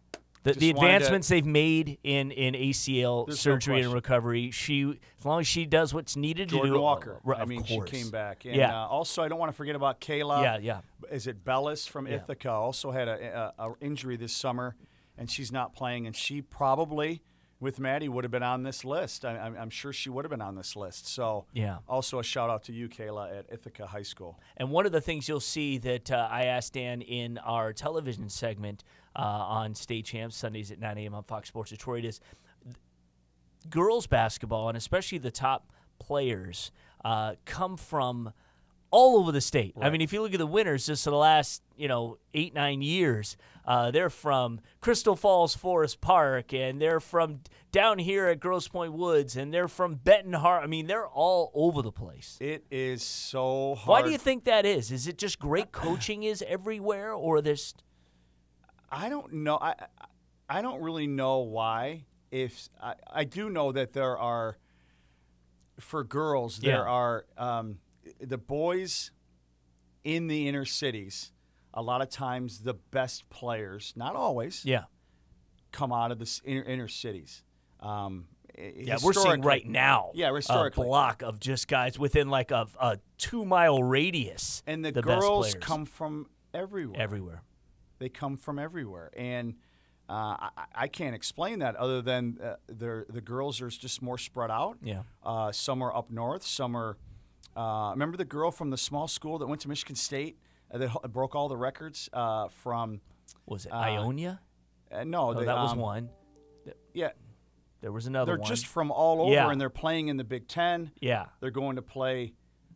the advancements they've made in ACL surgery and recovery. As long as she does what's needed Jordan to do. Walker. Of course. She came back. And, also, I don't want to forget about Kayla. Yeah. Is it Bellis from Ithaca? Also had a injury this summer, and she's not playing. And she probably, with Maddie, would have been on this list. I'm sure she would have been on this list. So also a shout-out to you, Kayla, at Ithaca High School. And one of the things you'll see that I asked Dan in our television segment on State Champs, Sundays at 9 a.m. on Fox Sports Detroit, is girls basketball, and especially the top players, come from all over the state. Right. I mean, if you look at the winners just in the last 8-9 years, they're from Crystal Falls Forest Park, and they're from down here at Grosse Pointe Woods, and they're from Benton Harbor. I mean, they're all over the place. It is so hard. Why do you think that is? Is it just great coaching is everywhere, or there's... I don't know. I don't really know why. If I do know that there are, for girls, there are the boys in the inner cities. A lot of times, the best players, not always, come out of the inner cities. We're seeing right now. Yeah, historically, a block of just guys within like a 2-mile radius. And the girls come from everywhere. Everywhere. They come from everywhere, and I can't explain that other than the girls are just more spread out. Yeah. Some are up north. Some are. Remember the girl from the small school that went to Michigan State that broke all the records from? Was it Ionia? No, that was one. Yeah. There was another They're one. just from all over, Yeah. and they're playing in the Big Ten. Yeah. They're going to play.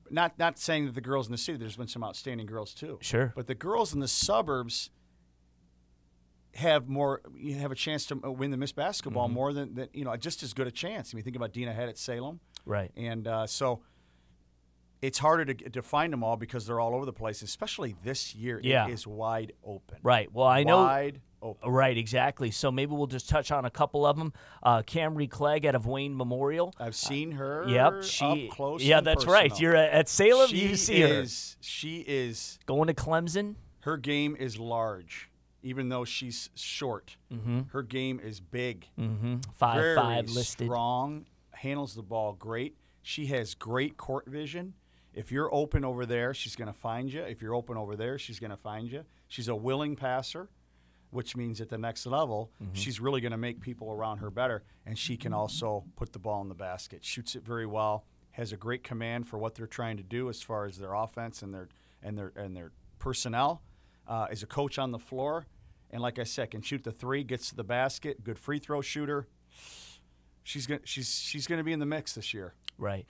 Not saying that the girls in the city. There's been some outstanding girls too. Sure. But the girls in the suburbs have more. You have a chance to win the Miss Basketball more than just as good a chance. I mean, think about Dina Head at Salem. Right. And so it's harder to find them all because they're all over the place, especially this year. Yeah. It is wide open. Right. Well, I know. Wide open. Right, exactly. So maybe we'll just touch on a couple of them. Camry Clegg out of Wayne Memorial. I've seen her she, up close. Yeah, and that's personal. right. You're at Salem, you see her. She is. Going to Clemson. Her game is large, even though she's short. Her game is big. 5'5" listed. Strong, handles the ball great. She has great court vision. If you're open over there, she's going to find you. If you're open over there, she's going to find you. She's a willing passer, which means at the next level, she's really going to make people around her better. And she can also put the ball in the basket. Shoots it very well. Has a great command for what they're trying to do as far as their offense and their personnel. Is a coach on the floor, and like I said, can shoot the three, gets to the basket. Good free throw shooter. She's going to be in the mix this year. Right.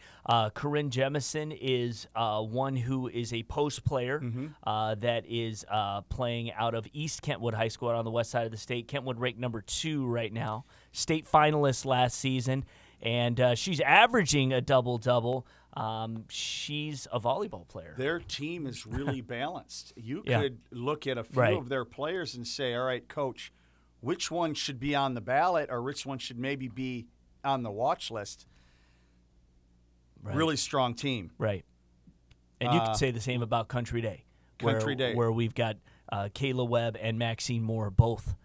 Corinne Jemison is one who is a post player that is playing out of East Kentwood High School out on the west side of the state. Kentwood ranked number 2 right now. State finalist last season. And she's averaging a double-double. She's a volleyball player. Their team is really balanced. You could look at a few of their players and say, all right, coach, which one should be on the ballot or which one should maybe be on the watch list? Right. Really strong team. Right. And you could say the same about Country Day. Where we've got Kayla Webb and Maxine Moore both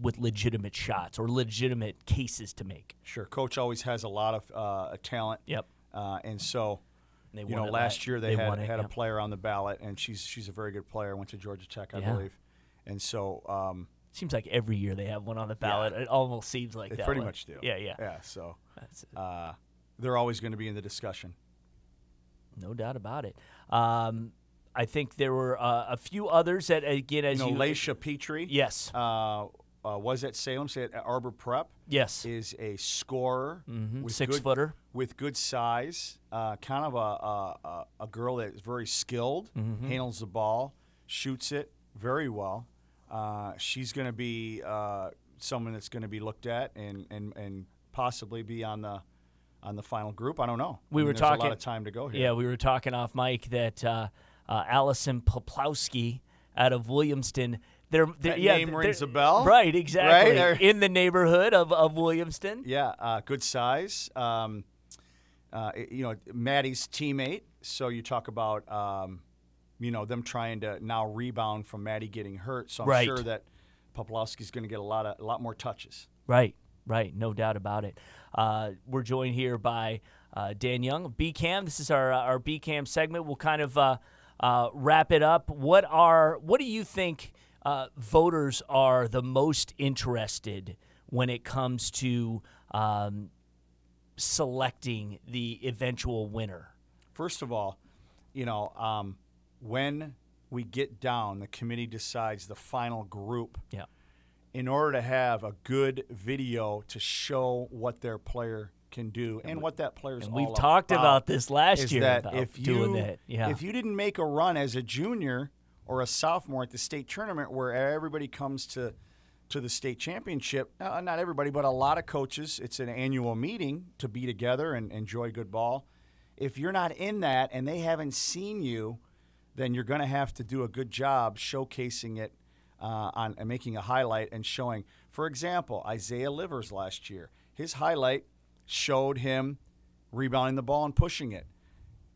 with legitimate shots or legitimate cases to make. Sure. Coach always has a lot of talent. Yep. And so, last year they had a player on the ballot, and she's a very good player. Went to Georgia Tech, I believe. And so seems like every year they have one on the ballot. It almost seems like they that. Pretty much do. Yeah. So they're always going to be in the discussion. No doubt about it. I think there were a few others that, again, as Laisha Petrie. Yes. Was at Salem, at Arbor Prep. Yes. Is a scorer. With 6-footer. With good size. Kind of a girl that is very skilled, handles the ball, shoots it very well. She's going to be someone that's going to be looked at and possibly be on the final group. I don't know. There's a lot of time to go here. Yeah, we were talking off mic that Allison Poplowski out of Williamston. That name rings a bell. Right, exactly. Right? In the neighborhood of Williamston. Yeah, good size. Maddie's teammate. So you talk about, them trying to now rebound from Maddie getting hurt. So I'm sure that Poplowski's going to get a lot more touches. Right, no doubt about it. We're joined here by Dan Young, BCAM. This is our BCAM segment. We'll kind of wrap it up. What do you think voters are the most interested when it comes to selecting the eventual winner? First of all, when we get down, the committee decides the final group. Yeah. In order to have a good video to show what their player can do and what that player's all about. We've talked about this last year. That if you didn't make a run as a junior or a sophomore at the state tournament where everybody comes to the state championship, not everybody, but a lot of coaches, it's an annual meeting to be together and enjoy good ball. If you're not in that and they haven't seen you, then you're going to have to do a good job showcasing it on and making a highlight and showing. For example, Isaiah Livers last year, his highlight showed him rebounding the ball and pushing it,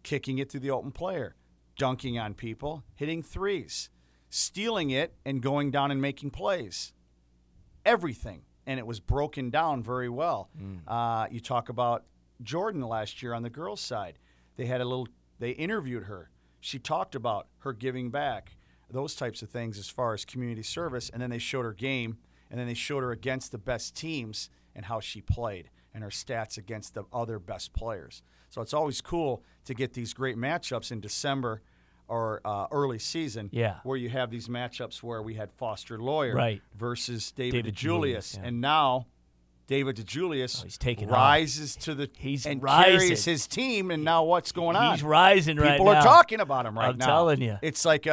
kicking it to the open player, dunking on people, hitting threes, stealing it, and going down and making plays. Everything. And it was broken down very well. You talk about Jordan last year on the girls' side. They interviewed her. She talked about her giving back, those types of things as far as community service, and then they showed her game, and then they showed her against the best teams and how she played and her stats against the other best players. So it's always cool to get these great matchups in December or early season where you have these matchups where we had Foster Lawyer versus David DeJulius. And now David DeJulius rises to the and carries his team, and now what's going on? He's rising right now. People are talking about him right now. I'm telling you. It's like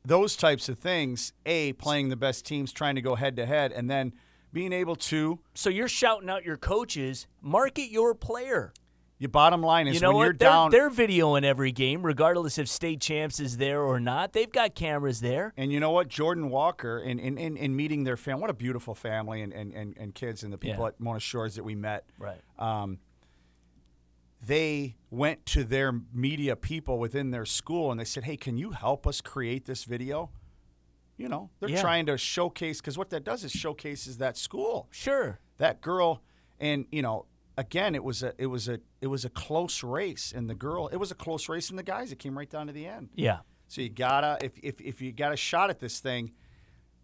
those types of things, playing the best teams, trying to go head-to-head, and then being able to. So you're shouting out your coaches, market your player. Your bottom line is when you're down. They're videoing every game, regardless if state champs is there or not. They've got cameras there. And you know what? Jordan Walker, in meeting their family, what a beautiful family and kids and the people at Mona Shores that we met. Right. They went to their media people within their school and they said, hey, can you help us create this video? You know, they're trying to showcase, because what that does is showcases that school. Sure. That girl, and, you know, again, it was a close race, and it was a close race in the guys. It came right down to the end. Yeah. So you gotta, if you got a shot at this thing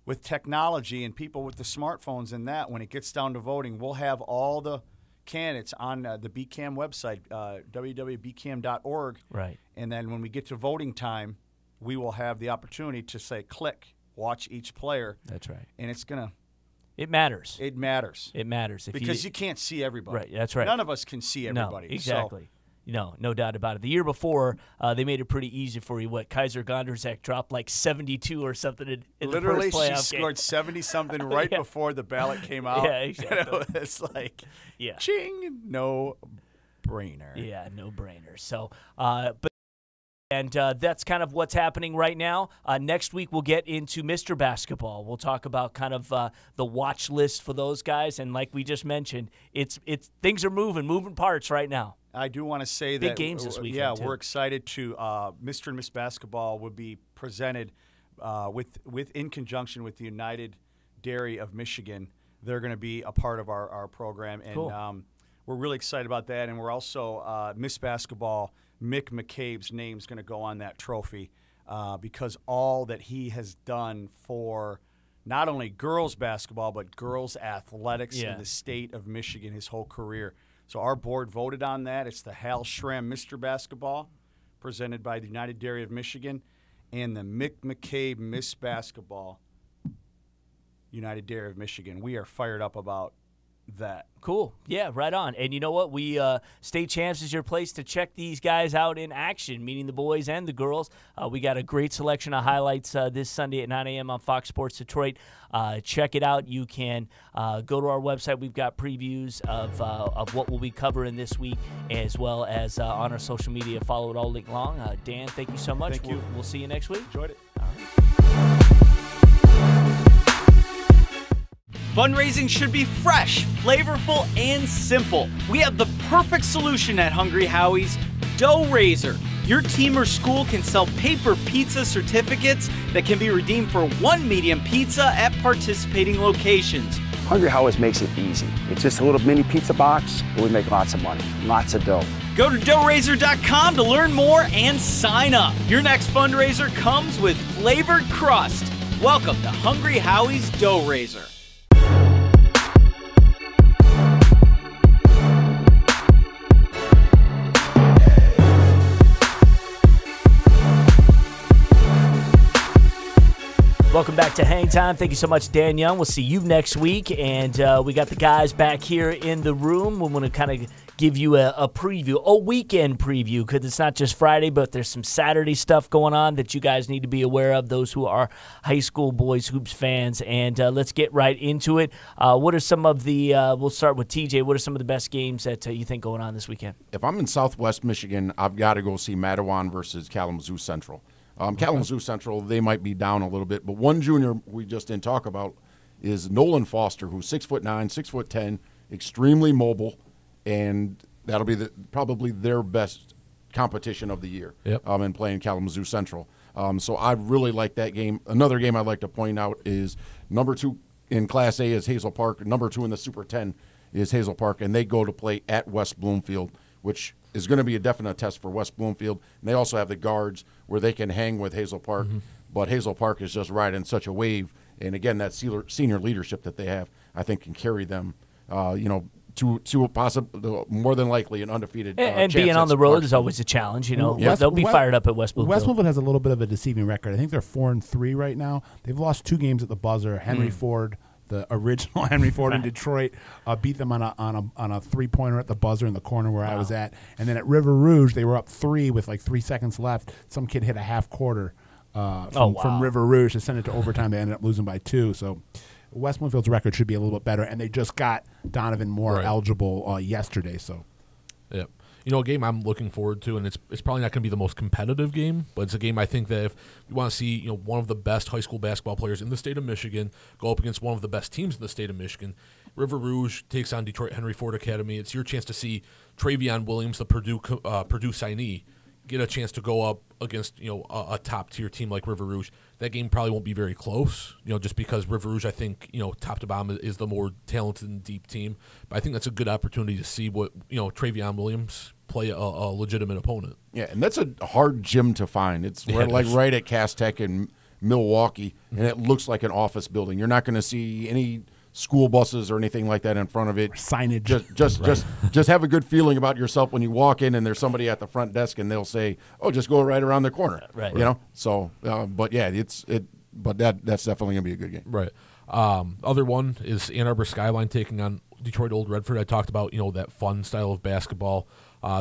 with technology and people with the smartphones and that, when it gets down to voting, we'll have all the candidates on the BCAM website, www.bcam.org. Right. And then when we get to voting time, we will have the opportunity to say, click, watch each player. That's right. And it's gonna. It matters. It matters. It matters. Because you can't see everybody. Right, that's right. None of us can see everybody. No, exactly. No doubt about it. The year before, they made it pretty easy for you. Kaiser Gondrzak dropped like 72 or something in Literally, the first playoff she scored 70-something right before the ballot came out. Yeah, exactly. It's like, ching, no brainer. Yeah, no brainer. So, And that's kind of what's happening right now. Next week, we'll get into Mr. Basketball. We'll talk about kind of the watch list for those guys. And like we just mentioned, it's things are moving parts right now. I do want to say big games this weekend. Yeah, too. We're excited to Mr. and Miss Basketball will be presented in conjunction with the United Dairy of Michigan. They're going to be a part of our program, and cool. We're really excited about that. And we're also Miss Basketball. Mick McCabe's name's going to go on that trophy because all that he has done for not only girls basketball but girls athletics in the state of Michigan his whole career. So our board voted on that. It's the Hal Schramm Mr. Basketball presented by the United Dairy of Michigan and the Mick McCabe Miss Basketball United Dairy of Michigan. We are fired up about that. Cool. Yeah, right on. And you know what? We State Champs is your place to check these guys out in action, meaning the boys and the girls. We got a great selection of highlights this Sunday at 9 a.m. on Fox Sports Detroit. Check it out. You can go to our website. We've got previews of what we'll be covering this week, as well as on our social media. Follow it all week long. Dan, thank you so much. Thank you. We'll see you next week. Enjoyed it. All right. Fundraising should be fresh, flavorful, and simple. We have the perfect solution at Hungry Howie's, Dough Raiser. Your team or school can sell paper pizza certificates that can be redeemed for one medium pizza at participating locations. Hungry Howie's makes it easy. It's just a little mini pizza box, but we make lots of money, lots of dough. Go to doughraiser.com to learn more and sign up. Your next fundraiser comes with flavored crust. Welcome to Hungry Howie's Dough Raiser. Welcome back to Hang Time. Thank you so much, Dan Young. We'll see you next week. And we got the guys back here in the room. We want to kind of give you a preview, a weekend preview, because it's not just Friday, but there's some Saturday stuff going on that you guys need to be aware of, those who are high school boys hoops fans. And let's get right into it. What are some of the we'll start with TJ. What are some of the best games that you think going on this weekend? If I'm in Southwest Michigan, I've got to go see Mattawan versus Kalamazoo Central. Kalamazoo Central, they might be down a little bit, but one junior we just didn't talk about is Nolan Foster, who's 6'9", 6'10", extremely mobile, and that'll be probably their best competition of the year. Yep. And playing Kalamazoo Central. So I really like that game. Another game I'd like to point out is number 2 in Class A is Hazel Park. Number 2 in the Super 10 is Hazel Park, and they go to play at West Bloomfield, which is going to be a definite test for West Bloomfield. And they also have the guards where they can hang with Hazel Park. Mm-hmm. But Hazel Park is just riding such a wave. And, again, that senior leadership that they have, I think, can carry them, to a possible, more than likely, an undefeated and being on the road is always a challenge. They'll be fired up at West Bloomfield. West Bloomfield has a little bit of a deceiving record. I think they're 4-3 right now. They've lost 2 games at the buzzer. Henry Ford the original Henry Ford in Detroit, beat them on a 3-pointer at the buzzer in the corner where I was at. And then at River Rouge, they were up 3 with like 3 seconds left. Some kid hit a half quarter from River Rouge to send it to overtime. They ended up losing by 2. So West Bloomfield's record should be a little bit better. And they just got Donovan Moore eligible yesterday. So, yeah. You know, a game I'm looking forward to, and it's probably not going to be the most competitive game, but it's a game I think that if you want to see, one of the best high school basketball players in the state of Michigan go up against one of the best teams in the state of Michigan, River Rouge takes on Detroit Henry Ford Academy. It's your chance to see Travion Williams, the Purdue signee, get a chance to go up against a top tier team like River Rouge. That game probably won't be very close, just because River Rouge, I think, top to bottom is the more talented and deep team. But I think that's a good opportunity to see what Travion Williams play a legitimate opponent. Yeah, and that's a hard gym to find. It's right at Cass Tech in Milwaukee, and it looks like an office building. You're not going to see any school buses or anything like that in front of it. Signage. Just have a good feeling about yourself when you walk in and there's somebody at the front desk and they'll say, "Oh, just go right around the corner." Right. So, but yeah, but that's definitely gonna be a good game. Right. Other one is Ann Arbor Skyline taking on Detroit Old Redford. I talked about that fun style of basketball.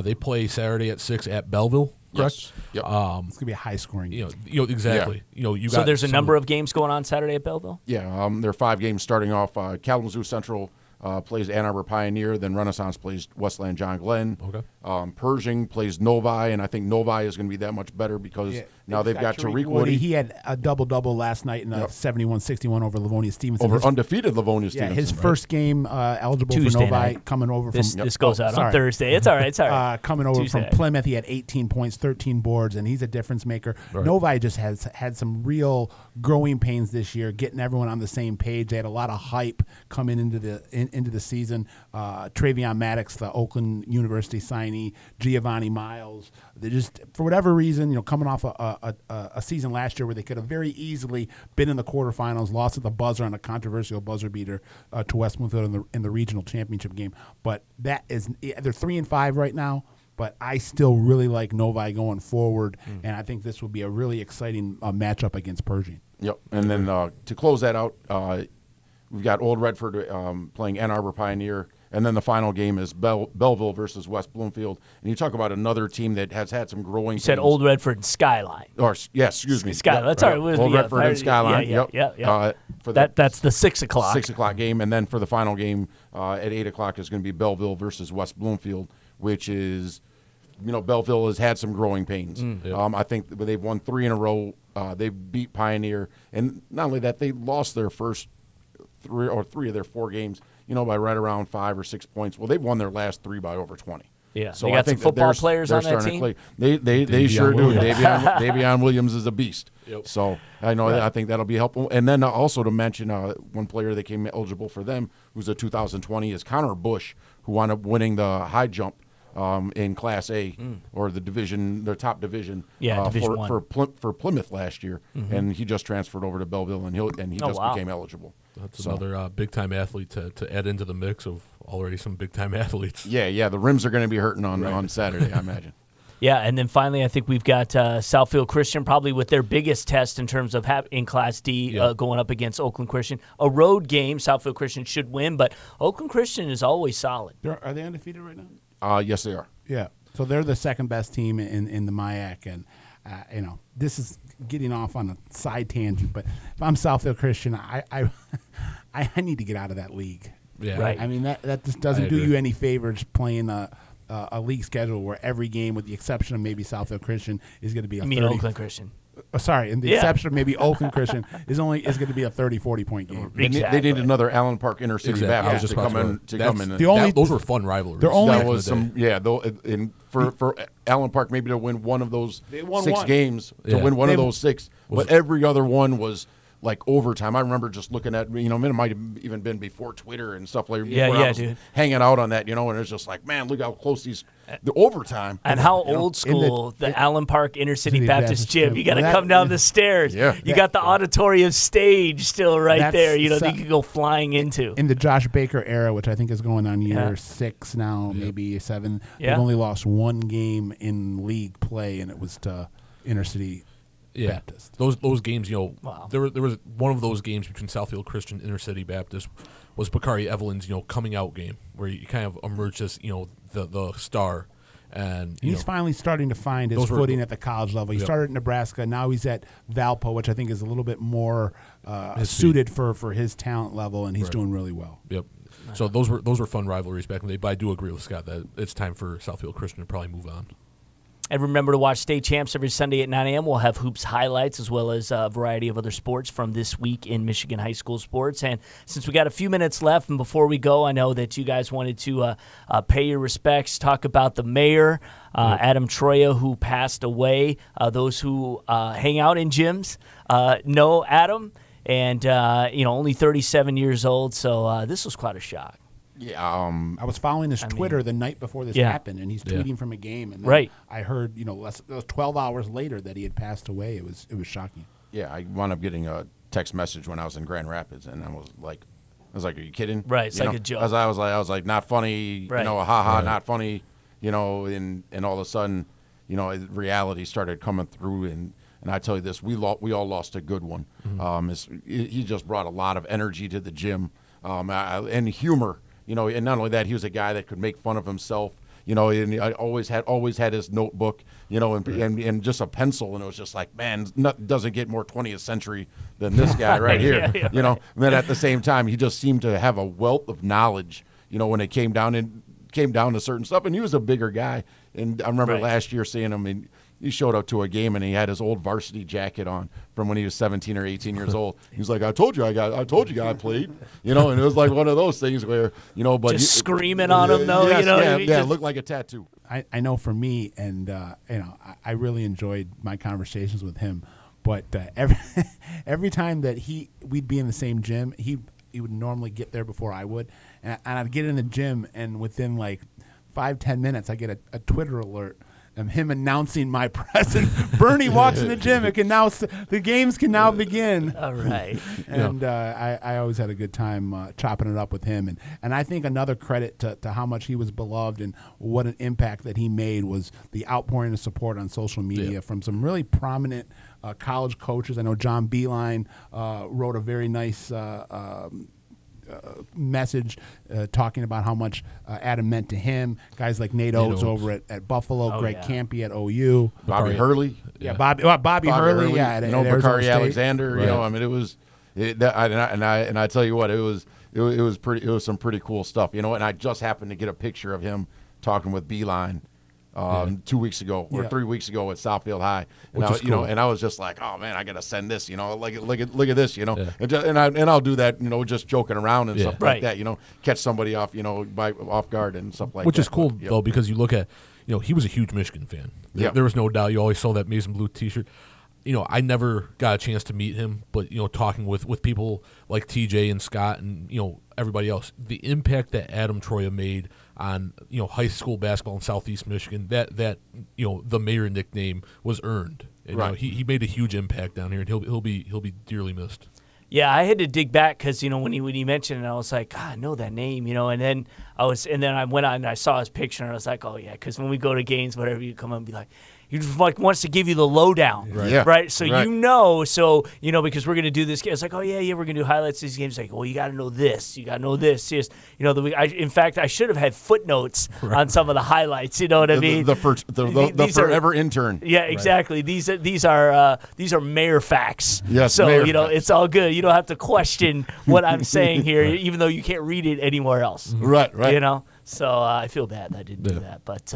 They play Saturday at 6 at Belleville. Correct. Yes. Yep. It's gonna be a high scoring game. Exactly. Yeah. So there's a number of games going on Saturday at Belleville. Yeah. There are 5 games starting off. Kalamazoo Central plays Ann Arbor Pioneer. Then Renaissance plays Westland John Glenn. Okay. Pershing plays Novi, and I think Novi is going to be that much better because now they've got Tariq Woody. He had a double-double last night in a 71-61 over Livonia Stevenson. Over undefeated Livonia Stevenson. Yeah, his first game eligible Tuesday for Novi night. Coming over this from. This goes out on Thursday. It's all right. It's all right. Coming over Tuesday from night. Plymouth, he had 18 points, 13 boards, and he's a difference maker. Right. Novi just has had some real growing pains this year, getting everyone on the same page. They had a lot of hype coming into the season. Travion Maddox, the Oakland University signee, Giovanni Miles. They just, for whatever reason, coming off a season last year where they could have very easily been in the quarterfinals, lost at the buzzer on a controversial buzzer beater to West Bloomfield in the regional championship game. But they're 3-5 right now. But I still really like Novi going forward, and I think this will be a really exciting matchup against Pershing. Yep. And then to close that out, we've got Old Redford playing Ann Arbor Pioneer, and then the final game is Belleville versus West Bloomfield. And you talk about another team that has had some growing. You said Old Redford and Skyline. Or excuse me, Skyline. That's all right. Old Redford and Skyline. Yeah. That's the 6 o'clock. 6 o'clock game, and then for the final game at 8 o'clock is going to be Belleville versus West Bloomfield, which is, Belleville has had some growing pains. I think they've won 3 in a row. They beat Pioneer, and not only that, they lost their first 3 of their 4 games, by right around 5 or 6 points. Well, they've won their last 3 by over 20. Yeah, so they got I think some football they're players on that team. They sure do. Davion Williams is a beast. Yep. So I know I think that'll be helpful. And then also to mention one player that came eligible for them, who's a 2020, is Connor Bush, who wound up winning the high jump in Class A or the top division, Division for Plymouth last year, and he just transferred over to Belleville, and he became eligible. That's another big time athlete to add into the mix of already some big time athletes. Yeah, the rims are going to be hurting on Saturday, I imagine. Yeah, and then finally, I think we've got Southfield Christian probably with their biggest test in terms of in Class D going up against Oakland Christian. A road game, Southfield Christian should win, but Oakland Christian is always solid. Are they undefeated right now? Yes, they are. Yeah, so they're the second best team in the MIAC, and this is getting off on a side tangent, but if I'm Southfield Christian, I need to get out of that league. Yeah, right. I mean that just doesn't do you any favors playing a league schedule where every game, with the exception of maybe Southfield Christian, is going to be a 30. Oakland Christian. Sorry, and the exception of maybe Oakland Christian is going to be a 30-40 point game. They need another Allen Park Inner City Baptist to come in. Those were fun rivalries. That was some for Allen Park maybe to win one of those 6 games, to win one of those 6, but every other one was like overtime. I remember just looking at, it might have even been before Twitter and stuff like that. Dude. Hanging out on that, and it's just like, man, look how close the overtime. And how old school the Allen Park Inner City Baptist Gym. You got to come down the stairs. Yeah. You got the auditorium stage still right there, that you could go flying into. In the Josh Baker era, which I think is going on year 6 now, maybe 7, they've only lost 1 game in league play, and it was to Inner City Baptist. Those games, there was one of those games between Southfield Christian and Intercity Baptist was Bakari Evelyn's, coming out game where he kind of emerged as, the star. And he's finally starting to find his footing at the college level. He started at Nebraska. Now he's at Valpo, which I think is a little bit more suited for his talent level, and he's doing really well. Yep. So those were fun rivalries back in the day. But I do agree with Scott that it's time for Southfield Christian to probably move on. And remember to watch State Champs every Sunday at 9 a.m. We'll have hoops highlights as well as a variety of other sports from this week in Michigan high school sports. And since we got a few minutes left, and before we go, I know that you guys wanted to pay your respects, talk about the mayor, Adam Troia, who passed away. Those who hang out in gyms know Adam, and only 37 years old. So this was quite a shock. Yeah, I was following his Twitter the night before this happened, and he's tweeting from a game. And then I heard, it was 12 hours later that he had passed away. It was shocking. Yeah, I wound up getting a text message when I was in Grand Rapids, and I was like, are you kidding? Right, it's like a joke. I was like, not funny. Right. Not funny. And all of a sudden, reality started coming through, and I tell you this, we all lost a good one. Mm-hmm. He just brought a lot of energy to the gym, and humor. And not only that, he was a guy that could make fun of himself. And I always had his notebook, and just a pencil, and it was just like, man, doesn't get more 20th century than this guy right here. And then at the same time, he just seemed to have a wealth of knowledge. When it came down to certain stuff, and he was a bigger guy. And I remember last year seeing him, and he showed up to a game, and he had his old varsity jacket on from when he was 17 or 18 years old. He was like, I told you I played, and it was like one of those things where, but just screaming on him though, it looked like a tattoo. I know for me, and I really enjoyed my conversations with him, but every time that we'd be in the same gym, he would normally get there before I would, and I'd get in the gym, and within like 5-10 minutes, I get a Twitter alert. Him announcing my presence. Bernie walks in the gym. The games can now begin. All right. And I always had a good time chopping it up with him. And I think another credit to how much he was beloved and what an impact that he made was the outpouring of support on social media from some really prominent college coaches. I know John Beeline wrote a very nice message talking about how much Adam meant to him. Guys like Nate Oates over at Buffalo, Greg Campy at OU, Bobby Hurley, Bobby Hurley, Bakari Alexander. It was, and I tell you what, it was some pretty cool stuff. And I just happened to get a picture of him talking with Beeline 2 weeks ago or 3 weeks ago at Southfield High, and and I was just like, oh man, I gotta send this, look at this, and I'll do that, just joking around and stuff like that, catch somebody off, off guard and stuff like that. Which is cool though, because you look at, he was a huge Michigan fan. There was no doubt. You always saw that maize and blue T-shirt. I never got a chance to meet him, but talking with people like TJ and Scott and everybody else, the impact that Adam Troia made on high school basketball in Southeast Michigan, that the mayor nickname was earned. He made a huge impact down here, and he'll be dearly missed. Yeah, I had to dig back because when he mentioned it, I was like, God, I know that name, and then I went on and I saw his picture and I was like, oh yeah, because when we go to games, whatever, you come up and be like. He just wants to give you the lowdown, right? So because we're going to do this game. It's like, oh yeah, we're going to do highlights of these games. Like, well, you got to know this, Yes, in fact, I should have had footnotes on some of the highlights. You know what I mean? The forever intern. Yeah, exactly. Right. These are mayor facts. Yes, so it's all good. You don't have to question what I'm saying here, even though you can't read it anywhere else. Right. So I feel bad that I didn't do that, but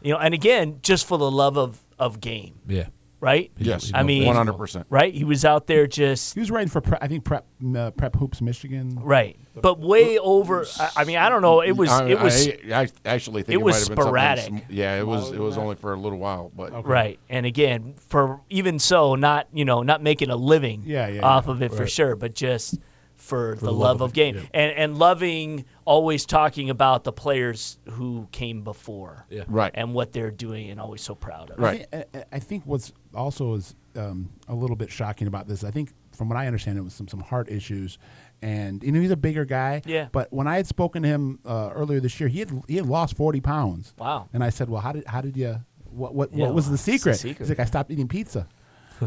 and again, just for the love of game. Yeah. Right? Yes. I mean, 100%. Right? He was out there just. He was writing for Prep Hoops Michigan. Right. But way over. I don't know. It was. I actually think it was might have been sporadic. It was only for a little while, but okay. Right. And again, for even so, not making a living off of it for sure, but just. For the love of game. And loving always talking about the players who came before and what they're doing and always so proud of. Right. I think what's also is a little bit shocking about this, I think from what I understand, it was some heart issues. And he's a bigger guy. Yeah. But when I had spoken to him earlier this year, he had lost 40 pounds. Wow. And I said, well, how did you what was the secret? He's like, I stopped eating pizza.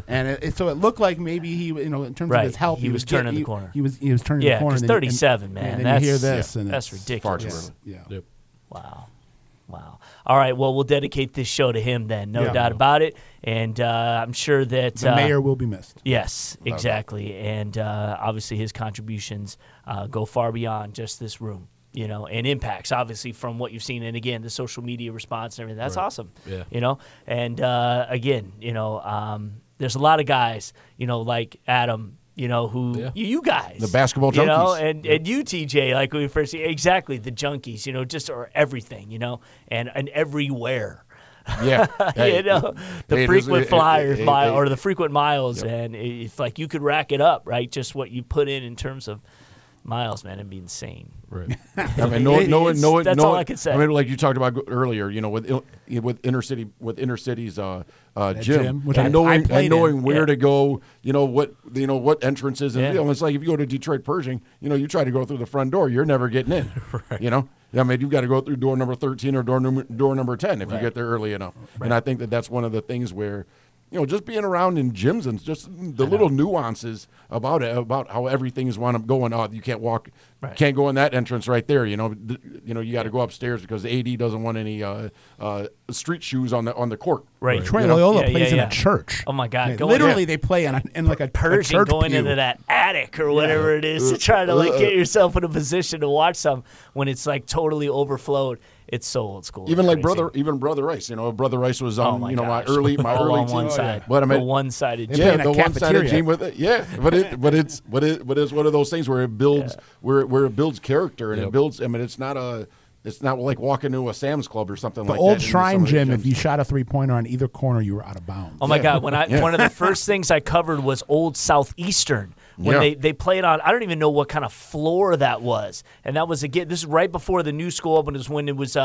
And so it looked like maybe he, in terms of his health, he was turning the corner. He was turning the corner. Yeah, 37, man. And then you hear this, and that's ridiculous. Yeah. Yep. Wow. All right, well, we'll dedicate this show to him then, no doubt about it. And I'm sure that the mayor will be missed. Yes, exactly. And obviously his contributions go far beyond just this room, and impacts, obviously, from what you've seen. And, again, the social media response and everything. That's awesome, And, again, there's a lot of guys, like Adam, who you guys, the basketball junkies, and you, TJ, like we first see, exactly, the junkies, just or everything, and everywhere. Yeah, the frequent flyers, or the frequent miles, and it's like you could rack it up, right? Just what you put in terms of miles, man, it'd be insane. Right. I mean, that's all I can say. I mean, like you talked about earlier, with inner cities, gym, and knowing where to go, what entrances, and it's like if you go to Detroit Pershing, you try to go through the front door, you're never getting in. Right. I mean, you've got to go through door number 13 or door number 10 if you get there early enough. Right. And I think that's one of the things where, just being around in gyms and just the little nuances about it, about how everything's going. Oh, you can't walk, can't go in that entrance right there. You got to go upstairs because the AD doesn't want any street shoes on the court. Right. Troy Loyola plays in a church. Oh my God! Literally, they play in like a Pershing, church going pew. into that attic or whatever it is to try to get yourself in a position to watch some when it's like totally overflowed. It's so old school. Even like Brother Rice. Brother Rice was on my early on team. one side. But I mean, the one-sided team. The one-sided team with it. Yeah, but it's one of those things where it builds where it builds character and it builds. I mean, it's not like walking to a Sam's Club or something like that. The old Shrine Gym, if you shot a three-pointer on either corner, you were out of bounds. Oh my God! One of the first things I covered was Old Southeastern. When they played on, I don't even know what kind of floor that was. And that was, again, this is right before the new school opened, is when it was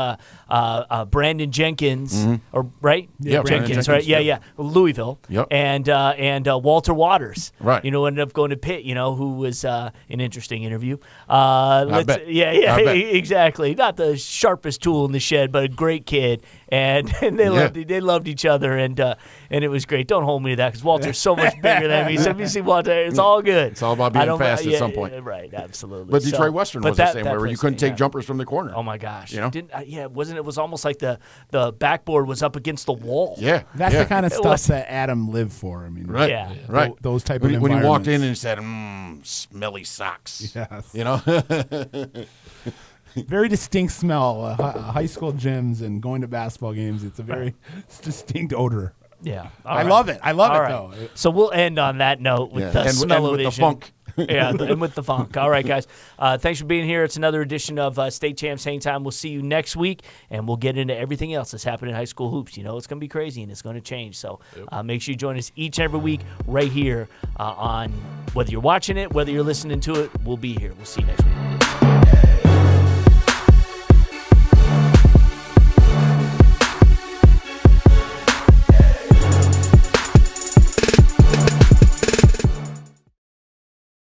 Brandon Jenkins, or right? Yeah, Jenkins, right? Yeah. Louisville. Yep. And Walter Waters. Right. Ended up going to Pitt, who was an interesting interview. I bet. Exactly. Not the sharpest tool in the shed, but a great kid. And they loved each other, and it was great. Don't hold me to that because Walter's so much bigger than me. So if you see Walter, it's all good. It's all about being fast at some point. Right, absolutely. But Detroit Western was the same way, where you couldn't take jumpers from the corner. Oh my gosh! It was almost like the backboard was up against the wall. Yeah, that's the kind of stuff that Adam lived for. I mean, right. Those type of environments. When he walked in and he said, "Smelly socks." Yes. Very distinct smell. High school gyms and going to basketball games. It's a very distinct odor. Yeah, I love it. I love it though. So we'll end on that note with the smell-o-vision. With the funk. And with the funk. All right, guys. Thanks for being here. It's another edition of State Champs HangTime. We'll see you next week, and we'll get into everything else that's happening in high school hoops. It's going to be crazy, and it's going to change. So make sure you join us each and every week right here on whether you're watching it, whether you're listening to it. We'll be here. We'll see you next week.